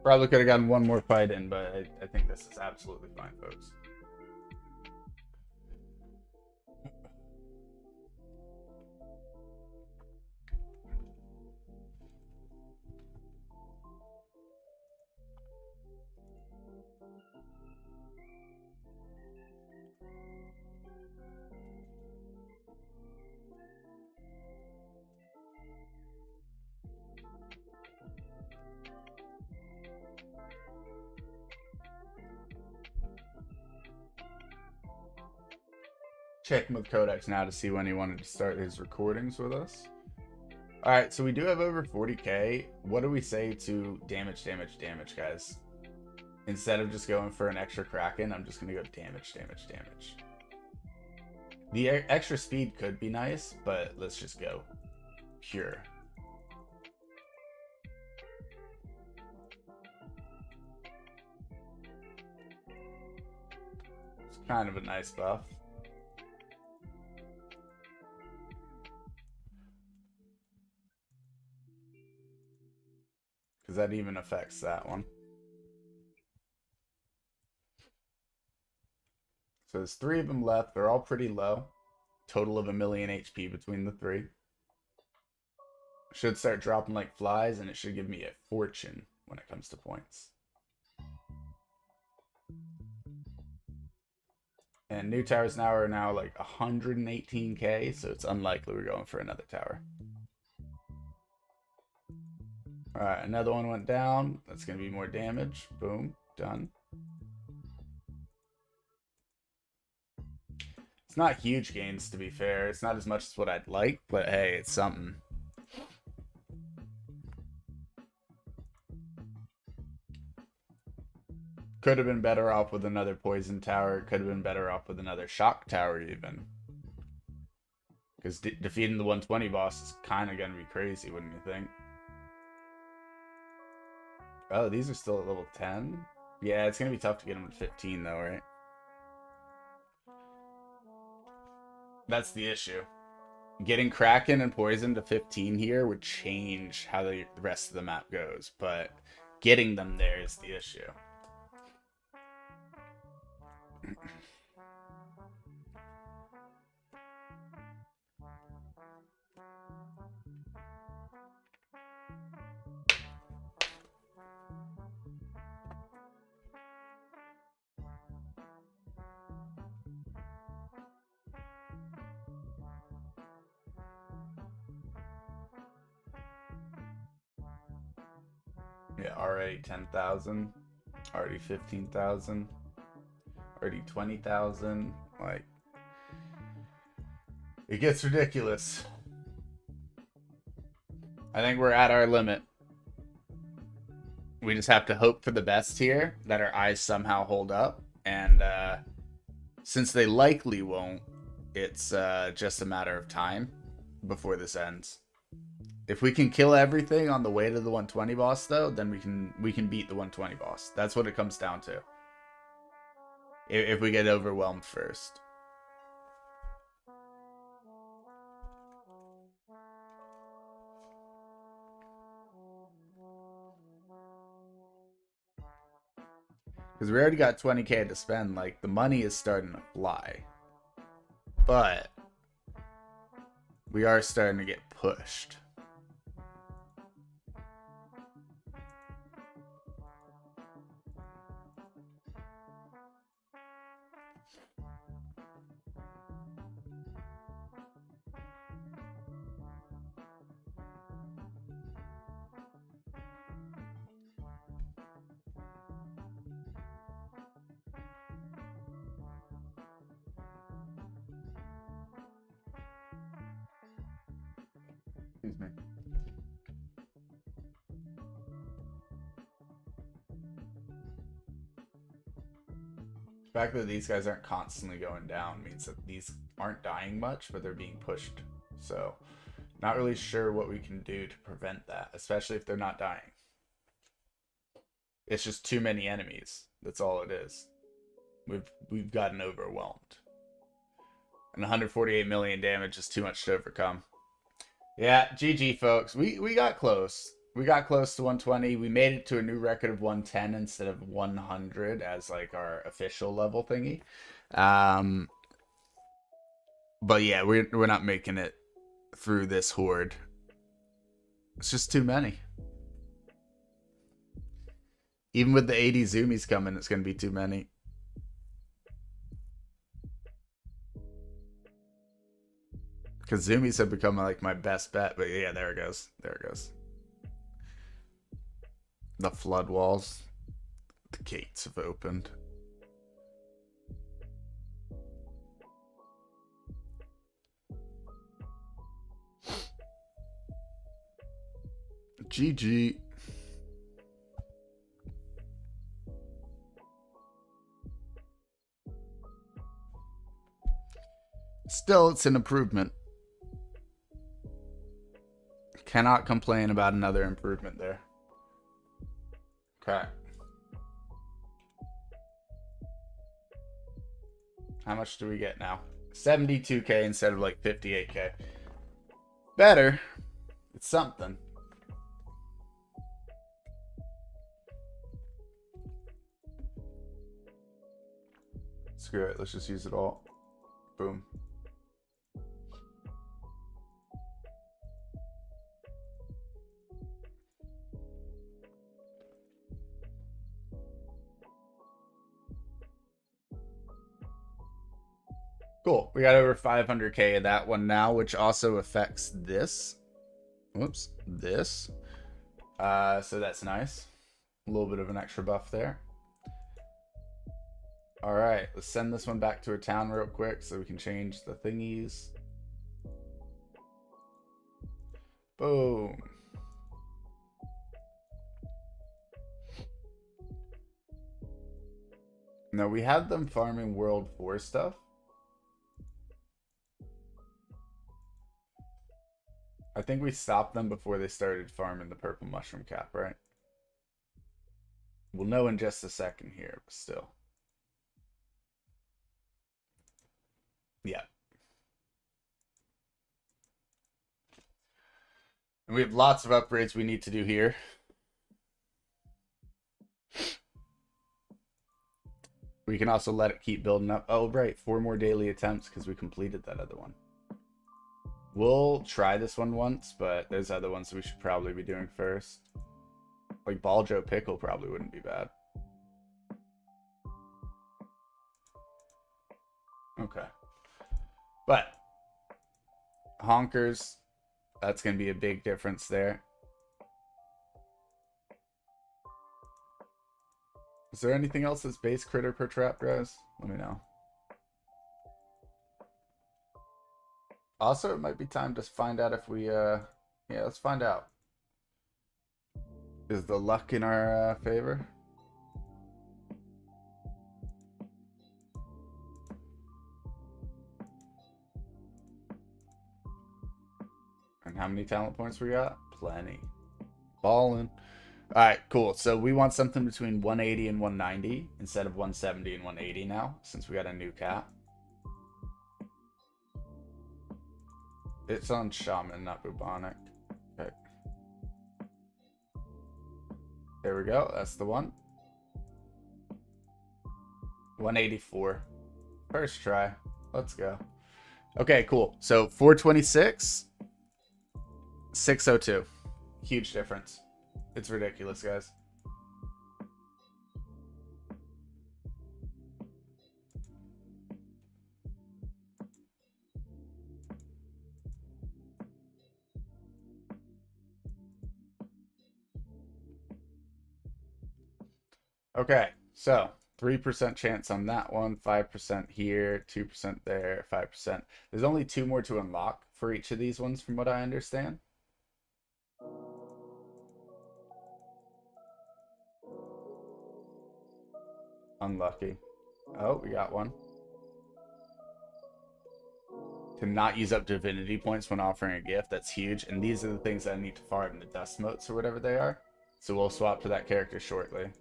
Probably could have gotten one more fight in, but I think this is absolutely fine, folks. Checking with Codex now to see when he wanted to start his recordings with us. Alright, so we do have over 40k. What do we say to damage, guys? Instead of just going for an extra Kraken, I'm just going to go damage. The extra speed could be nice, but let's just go pure. It's kind of a nice buff. Because that even affects that one. So there's 3 of them left. They're all pretty low. Total of 1,000,000 HP between the 3. Should start dropping like flies, and it should give me a fortune when it comes to points. And new towers now are like 118k, so it's unlikely we're going for another tower. Alright, another one went down. That's going to be more damage. Boom. Done. It's not huge gains, to be fair. It's not as much as what I'd like, but hey, it's something. Could have been better off with another poison tower. Could have been better off with another shock tower, even. Because defeating the 120 boss is kind of going to be crazy, wouldn't you think? Oh, these are still at level 10? Yeah, it's going to be tough to get them at 15, though, right? That's the issue. Getting Kraken and Poison to 15 here would change how the rest of the map goes, but getting them there is the issue. Yeah, already 10,000, already 15,000, already 20,000. Like, it gets ridiculous. I think we're at our limit. We just have to hope for the best here, that our eyes somehow hold up. And since they likely won't, it's just a matter of time before this ends. If we can kill everything on the way to the 120 boss, though, then we can beat the 120 boss. That's what it comes down to. If we get overwhelmed first. Because we already got 20k to spend. Like, the money is starting to fly. But we are starting to get pushed. Excuse me. The fact that these guys aren't constantly going down means that these aren't dying much, but they're being pushed. So, not really sure what we can do to prevent that, especially if they're not dying. It's just too many enemies. That's all it is. We've gotten overwhelmed. And 148 million damage is too much to overcome. Yeah, GG folks. We got close. We got close to 120. We made it to a new record of 110 instead of 100 as like our official level thingy. But yeah, we're not making it through this horde. It's just too many. Even with the 80 zoomies coming, it's going to be too many. Because zoomies have become like my best bet. But yeah, there it goes. There it goes. The flood walls. The gates have opened. GG. Still, it's an improvement. Cannot complain about another improvement there. Okay. How much do we get now? 72k instead of like 58k. Better. It's something. Screw it. Let's just use it all. Boom. Cool. We got over 500k of that one now, which also affects this. Whoops. This. So that's nice. A little bit of an extra buff there. All right. Let's send this one back to a town real quick so we can change the thingies. Boom. No, we had them farming World 4 stuff. I think we stopped them before they started farming the purple mushroom cap, right? We'll know in just a second here, but still. Yeah. And we have lots of upgrades we need to do here. We can also let it keep building up. Oh, right. 4 more daily attempts because we completed that other one. We'll try this one once, but there's other ones we should probably be doing first. Like Ball Joe Pickle probably wouldn't be bad. Okay. But honkers, that's going to be a big difference there. Is there anything else that's base critter per trap, guys? Let me know. Also, it might be time to find out if we, yeah, let's find out. Is the luck in our favor? And how many talent points we got? Plenty. Ballin'. Alright, cool. So we want something between 180 and 190 instead of 170 and 180 now, since we got a new cap. It's on Shaman, not Bubonic. Okay. There we go. That's the one. 184. First try. Let's go. Okay, cool. So 426. 602. Huge difference. It's ridiculous, guys. Okay, so 3% chance on that one, 5% here, 2% there, 5%. There's only 2 more to unlock for each of these ones, from what I understand. Unlucky. Oh, we got one. To not use up divinity points when offering a gift, that's huge. And these are the things that I need to farm, the dust motes or whatever they are. So we'll swap to that character shortly.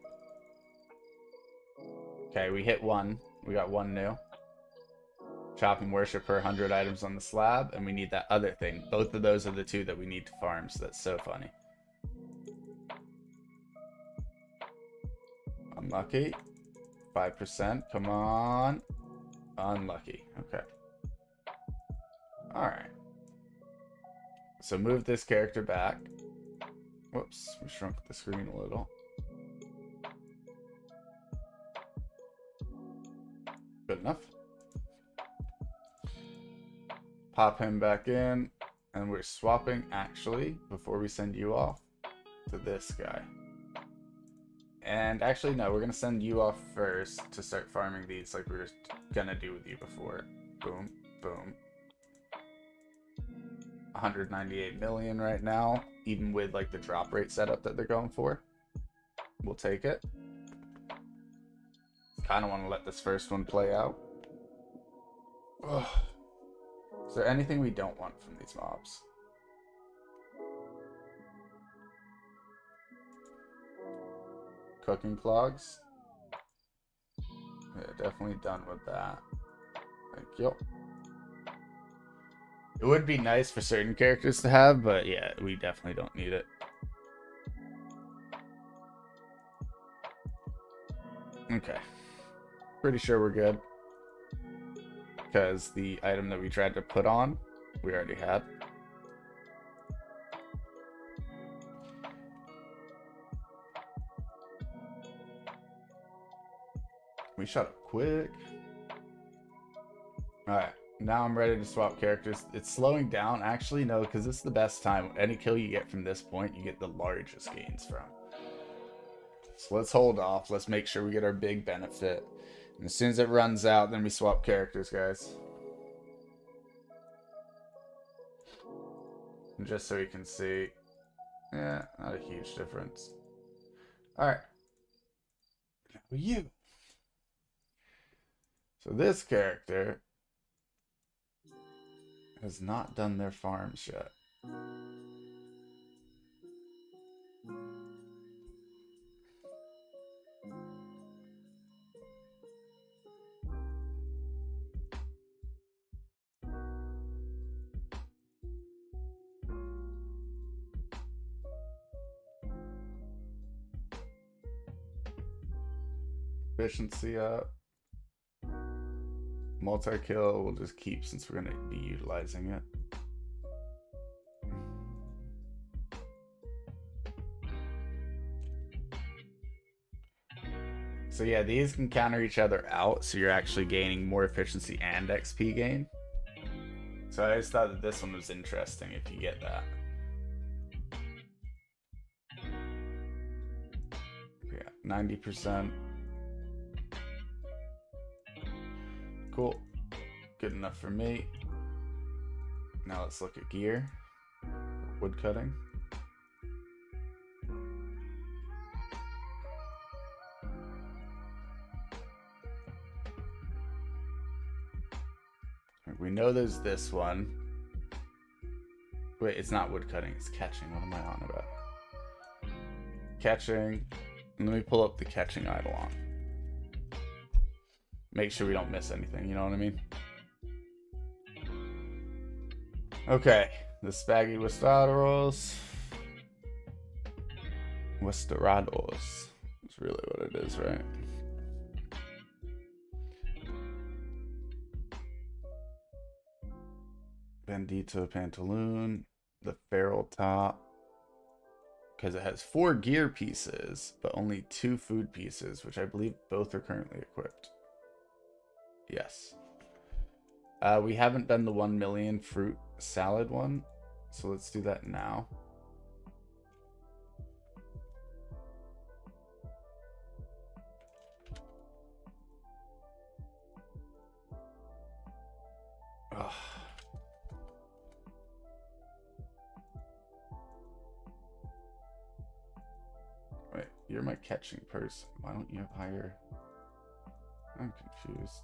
Okay, we hit one. We got one new. Chop and worship per 100 items on the slab, and we need that other thing. Both of those are the two that we need to farm, so that's so funny. Unlucky. 5%. Come on. Unlucky. Okay. Alright. So move this character back. Whoops, we shrunk the screen a little. Good enough. Pop him back in, and we're swapping, actually, before we send you off, to this guy. And actually, no, we're going to send you off first to start farming these like we were going to do with you before. Boom, boom. 198 million right now, even with like the drop rate setup that they're going for. We'll take it. Kind of want to let this first one play out. Ugh. Is there anything we don't want from these mobs? Cooking clogs. Yeah, definitely done with that. Thank you. It would be nice for certain characters to have, but yeah, we definitely don't need it. Okay. Pretty sure we're good. Because the item that we tried to put on, we already had. We shut up quick. Alright, now I'm ready to swap characters. It's slowing down. Actually, no, because this is the best time. Any kill you get from this point, you get the largest gains from. So let's hold off. Let's make sure we get our big benefit. And as soon as it runs out, then we swap characters, guys. And just so you can see. Yeah, not a huge difference. Alright. Now you. So this character has not done their farms yet. Efficiency up. Multi-kill we'll just keep since we're going to be utilizing it. So yeah, these can counter each other out, so you're actually gaining more efficiency and XP gain. So I just thought that this one was interesting if you get that. Yeah, 90%. Cool. Good enough for me. Now let's look at gear. Wood cutting. We know there's this one. Wait, it's not wood cutting, it's catching. What am I on about? Catching. Let me pull up the catching Idleon. Make sure we don't miss anything, you know what I mean? Okay, the Spaggy Wisterados. Wisterados. That's really what it is, right? Bandito Pantaloon. The Feral Top. Because it has 4 gear pieces, but only 2 food pieces, which I believe both are currently equipped. Yes. We haven't done the 1 million fruit salad one, so let's do that now. Ugh. Wait, you're my catching person. Why don't you have higher? I'm confused.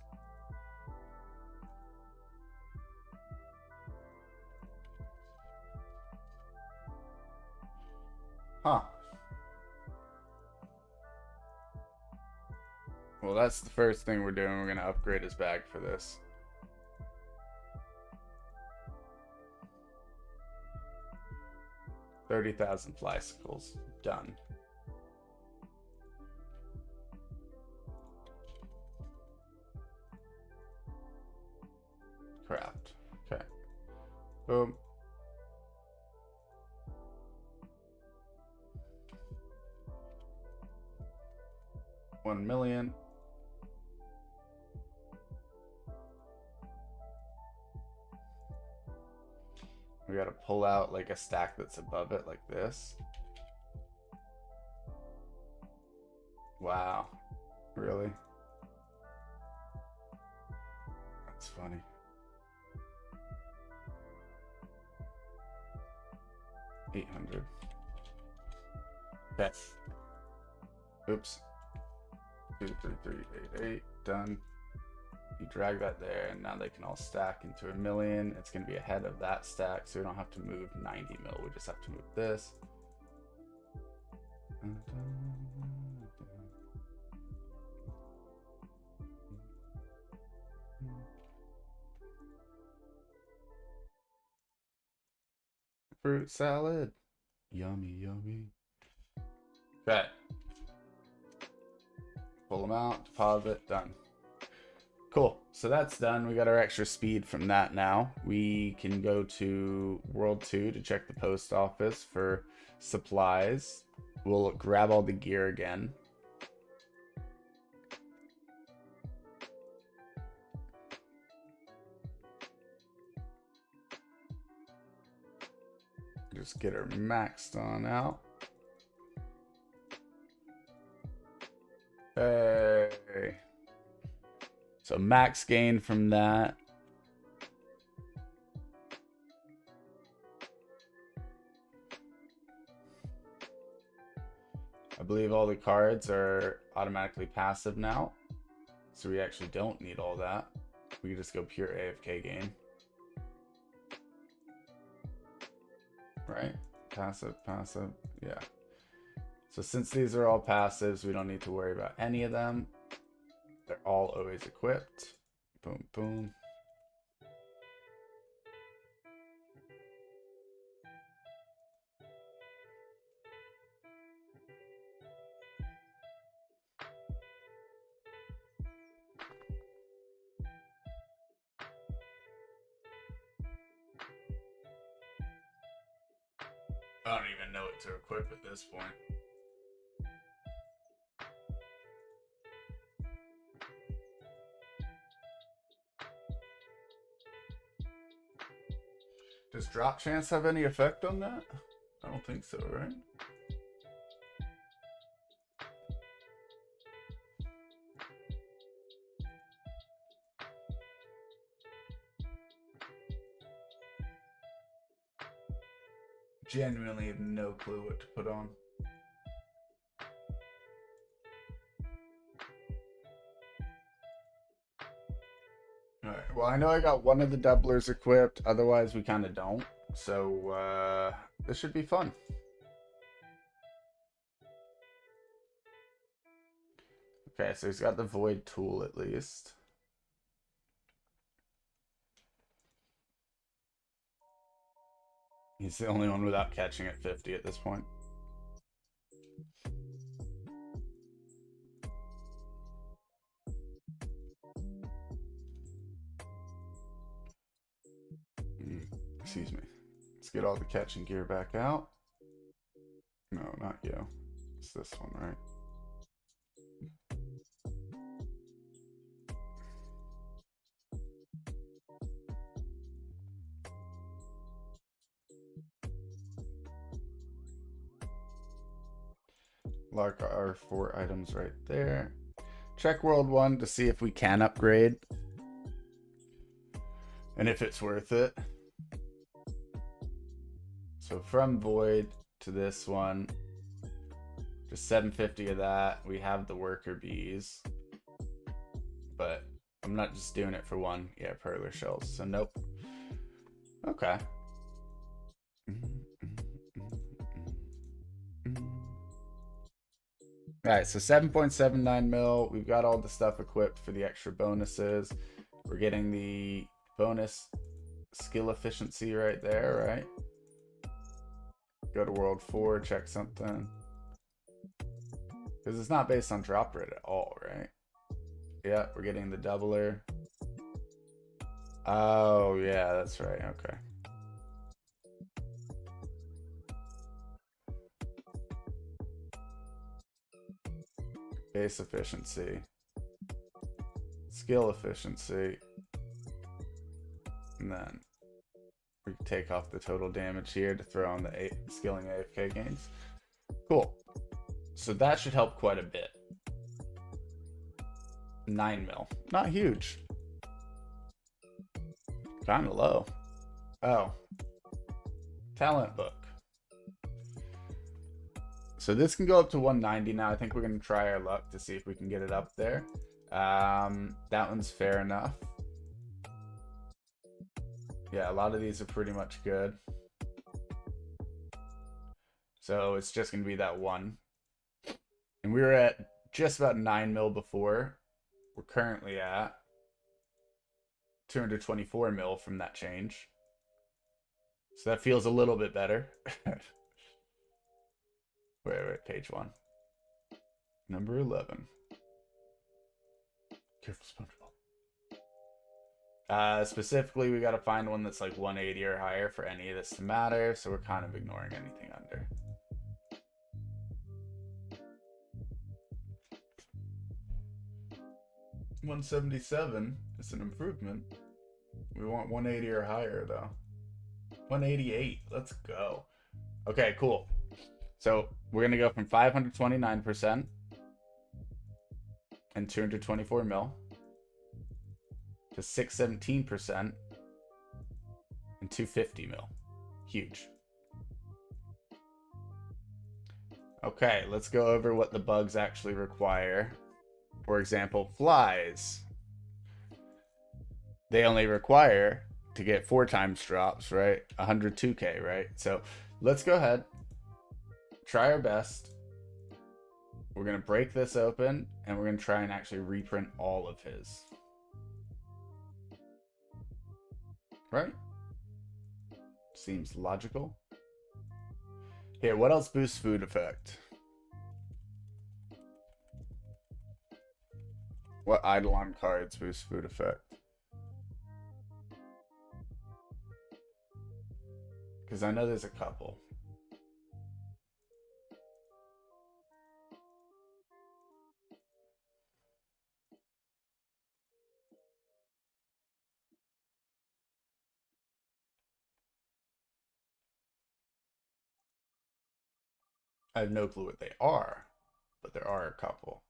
Huh. Well, that's the first thing we're doing. We're going to upgrade his bag for this. $30,000 flycicles. Done. Craft. Okay. Boom. $1 million. We gotta pull out like a stack that's above it, like this. Wow. Really? That's funny. $800. Yes. Oops. 23388. Done. You drag that there, and now they can all stack into $1 million. It's going to be ahead of that stack, so we don't have to move 90 mil. We just have to move this. Fruit salad. Yummy, yummy. Okay. Pull them out, deposit, done. Cool. So that's done. We got our extra speed from that now. We can go to World 2 to check the post office for supplies. We'll grab all the gear again. Just get her maxed on out. Hey. So max gain from that. I believe all the cards are automatically passive now. So we actually don't need all that. We can just go pure AFK gain. Right? Passive, passive. Yeah. So since these are all passives, we don't need to worry about any of them. They're all always equipped. Boom, boom. I don't even know what to equip at this point. Does drop chance have any effect on that? I don't think so, right? Genuinely have no clue what to put on. Alright, well I know I got one of the doublers equipped, otherwise we kind of don't. So, this should be fun. Okay, so he's got the void tool at least. He's the only one without catching at 50 at this point. Excuse me. Let's get all the catching gear back out. No, not you. It's this one, right? Lark our 4 items right there. Check World 1 to see if we can upgrade. And if it's worth it. So from Void to this one, just 750 of that. We have the worker bees. But I'm not just doing it for one. Yeah, perler shells. So nope. Okay. All right, so 7.79 mil. We've got all the stuff equipped for the extra bonuses. We're getting the bonus skill efficiency right there, right? Go to World 4, check something. Because it's not based on drop rate at all, right? Yeah, we're getting the doubler. Oh, yeah, that's right. Okay. Base efficiency. Skill efficiency. And then we take off the total damage here to throw on the skilling AFK gains. Cool. So that should help quite a bit. 9 mil. Not huge. Kind of low. Oh. Talent book. So this can go up to 190 now. I think we're going to try our luck to see if we can get it up there. That one's fair enough. Yeah, a lot of these are pretty much good. So it's just going to be that one. And we were at just about 9 mil before. We're currently at 224 mil from that change. So that feels a little bit better. Wait, page 1. Number 11. Careful, SpongeBob. Specifically, we got to find one that's like 180 or higher for any of this to matter. So we're kind of ignoring anything under. $177 is an improvement. We want 180 or higher though. 188. Let's go. Okay, cool. So we're gonna go from 529% and 224 mil to 617% and 250 mil. Huge. Okay, let's go over what the bugs actually require. For example, flies. They only require to get 4 times drops, right? 102k, right? So let's go ahead, try our best. We're going to break this open and we're going to try and actually reprint all of his. Right? Seems logical. Here, what else boosts food effect? What Idleon cards boost food effect? Because I know there's a couple. I have no clue what they are, but there are a couple.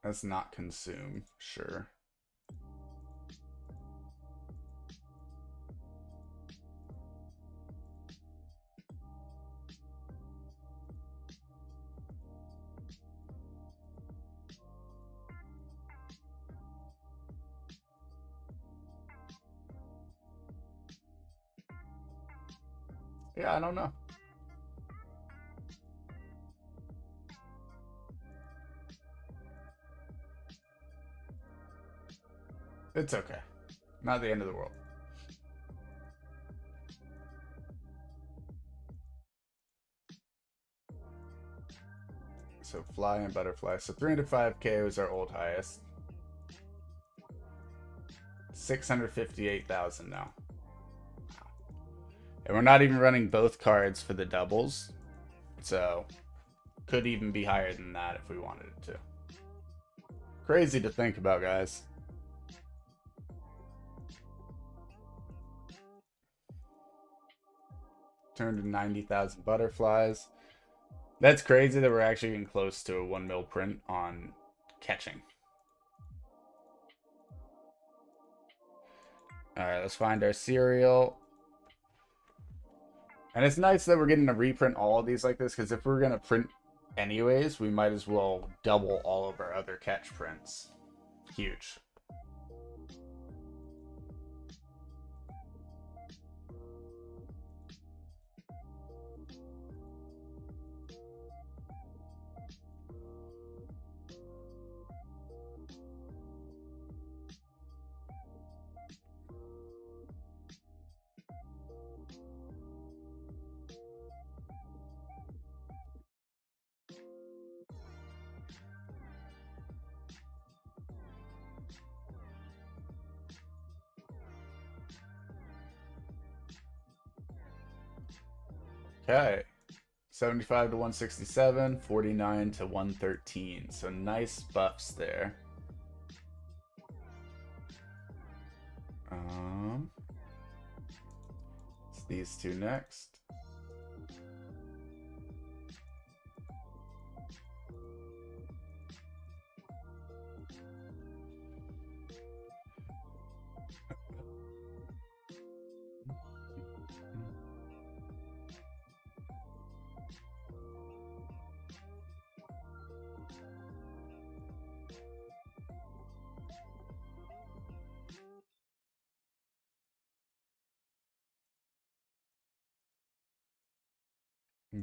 Let's not consume, sure. Yeah, I don't know. It's okay. Not the end of the world. So fly and butterfly. So 305k was our old highest. 658,000 now. And we're not even running both cards for the doubles. So could even be higher than that if we wanted it to. Crazy to think about, guys. Turned to 90,000 butterflies. That's crazy that we're actually getting close to a 1 mil print on catching. Alright, let's find our cereal. And it's nice that we're getting to reprint all of these like this, because if we're going to print anyways, we might as well double all of our other catch prints. Huge. Okay. 75 to 167, 49 to 113. So nice buffs there. It's these two next.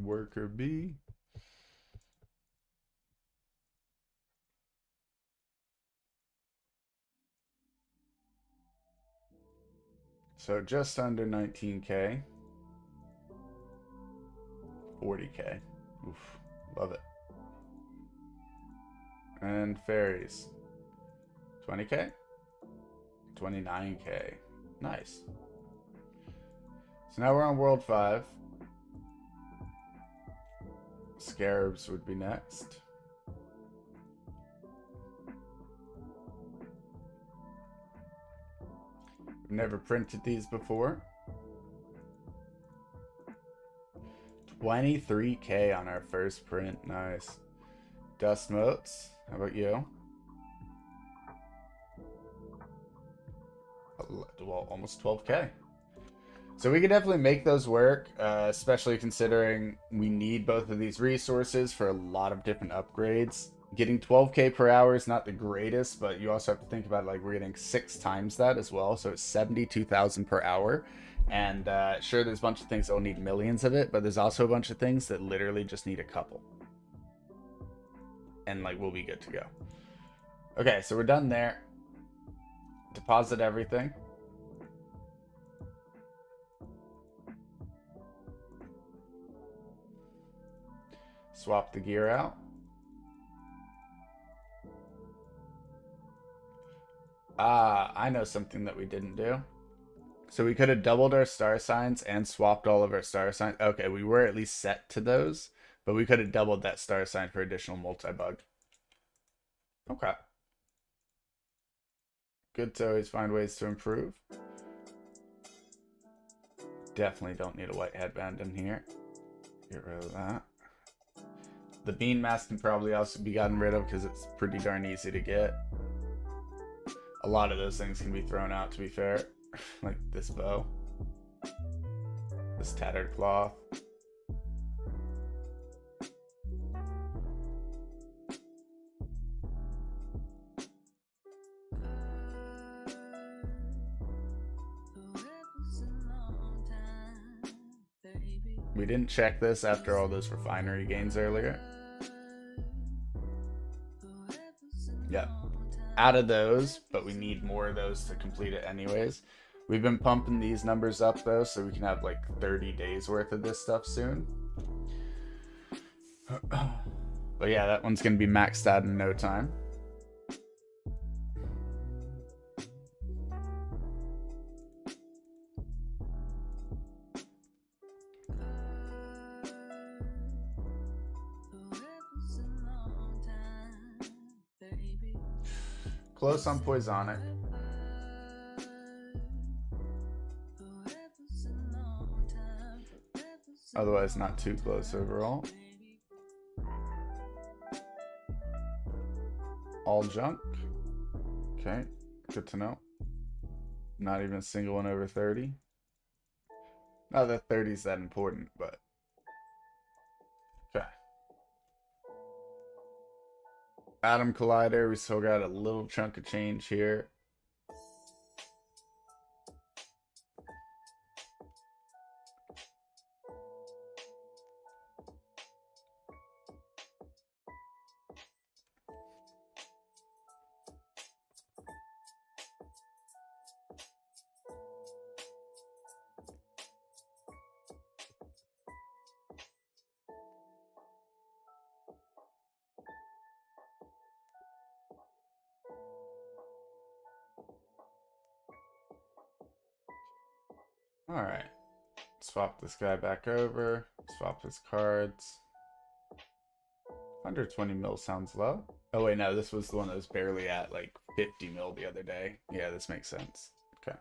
Worker B. So just under 19K. 40K. Oof. Love it. And fairies. 20K? 29K. Nice. So now we're on World 5. Scarabs would be next. Never printed these before. 23K on our first print. Nice. Dust motes. How about you? Well, almost 12K. So we could definitely make those work, especially considering we need both of these resources for a lot of different upgrades. Getting 12K per hour is not the greatest, but you also have to think about, like, we're getting 6 times that as well, so it's 72,000 per hour. And sure, there's a bunch of things that will need millions of it, but there's also a bunch of things that literally just need a couple. And, like, we'll be good to go. Okay, so we're done there. Deposit everything. Swap the gear out. I know something that we didn't do. So we could have doubled our star signs and swapped all of our star signs. Okay, we were at least set to those, but we could have doubled that star sign for additional multi-bug. Okay. Good to always find ways to improve. Definitely don't need a white headband in here. Get rid of that. The bean mask can probably also be gotten rid of because it's pretty darn easy to get. A lot of those things can be thrown out, to be fair. Like this bow. This tattered cloth. We didn't check this after all those refinery gains earlier. Yep. Out of those, but we need more of those to complete it anyways. We've been pumping these numbers up though, so we can have like 30 days worth of this stuff soon. But yeah, that one's gonna be maxed out in no time. Close on Poisonic. Otherwise, not too close overall. All junk. Okay, good to know. Not even a single one over 30. Not that 30 is that important, but okay. Atom Collider, we still got a little chunk of change here. Alright. Swap this guy back over. Swap his cards. 120 mil sounds low. Oh wait, no, this was the one that was barely at like 50 mil the other day. Yeah, this makes sense. Okay.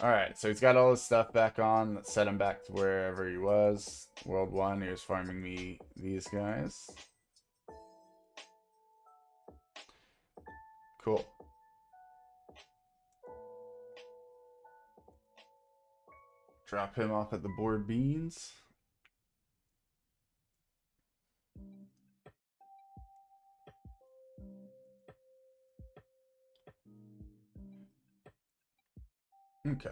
Alright, so he's got all his stuff back on. Let's set him back to wherever he was. World 1, he was farming me these guys. Cool. Drop him off at the board beans. Okay.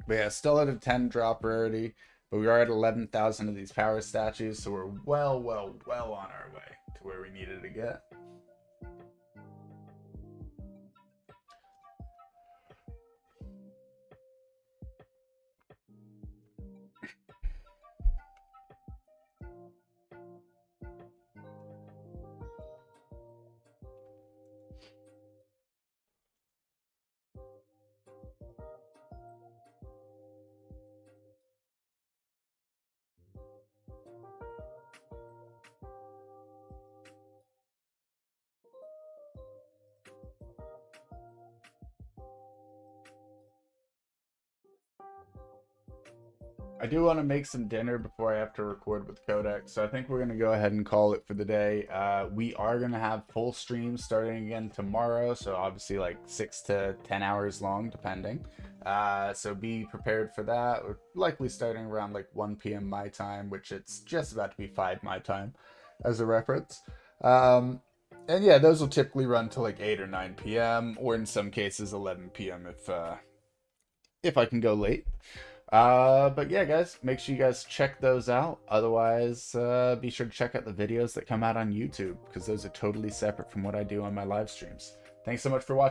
But yeah, still at a 10 drop rarity, but we are at 11,000 of these power statues, so we're well on our way to where we needed to get. I do want to make some dinner before I have to record with Codex, so I think we're going to go ahead and call it for the day. We are going to have full streams starting again tomorrow, so obviously like 6 to 10 hours long, depending. So be prepared for that. We're likely starting around like 1 p.m. my time, which it's just about to be 5 my time as a reference. And yeah, those will typically run till like 8 or 9 p.m., or in some cases 11 p.m. if I can go late. But yeah, guys, make sure you guys check those out. Otherwise, be sure to check out the videos that come out on YouTube, because those are totally separate from what I do on my live streams. Thanks so much for watching.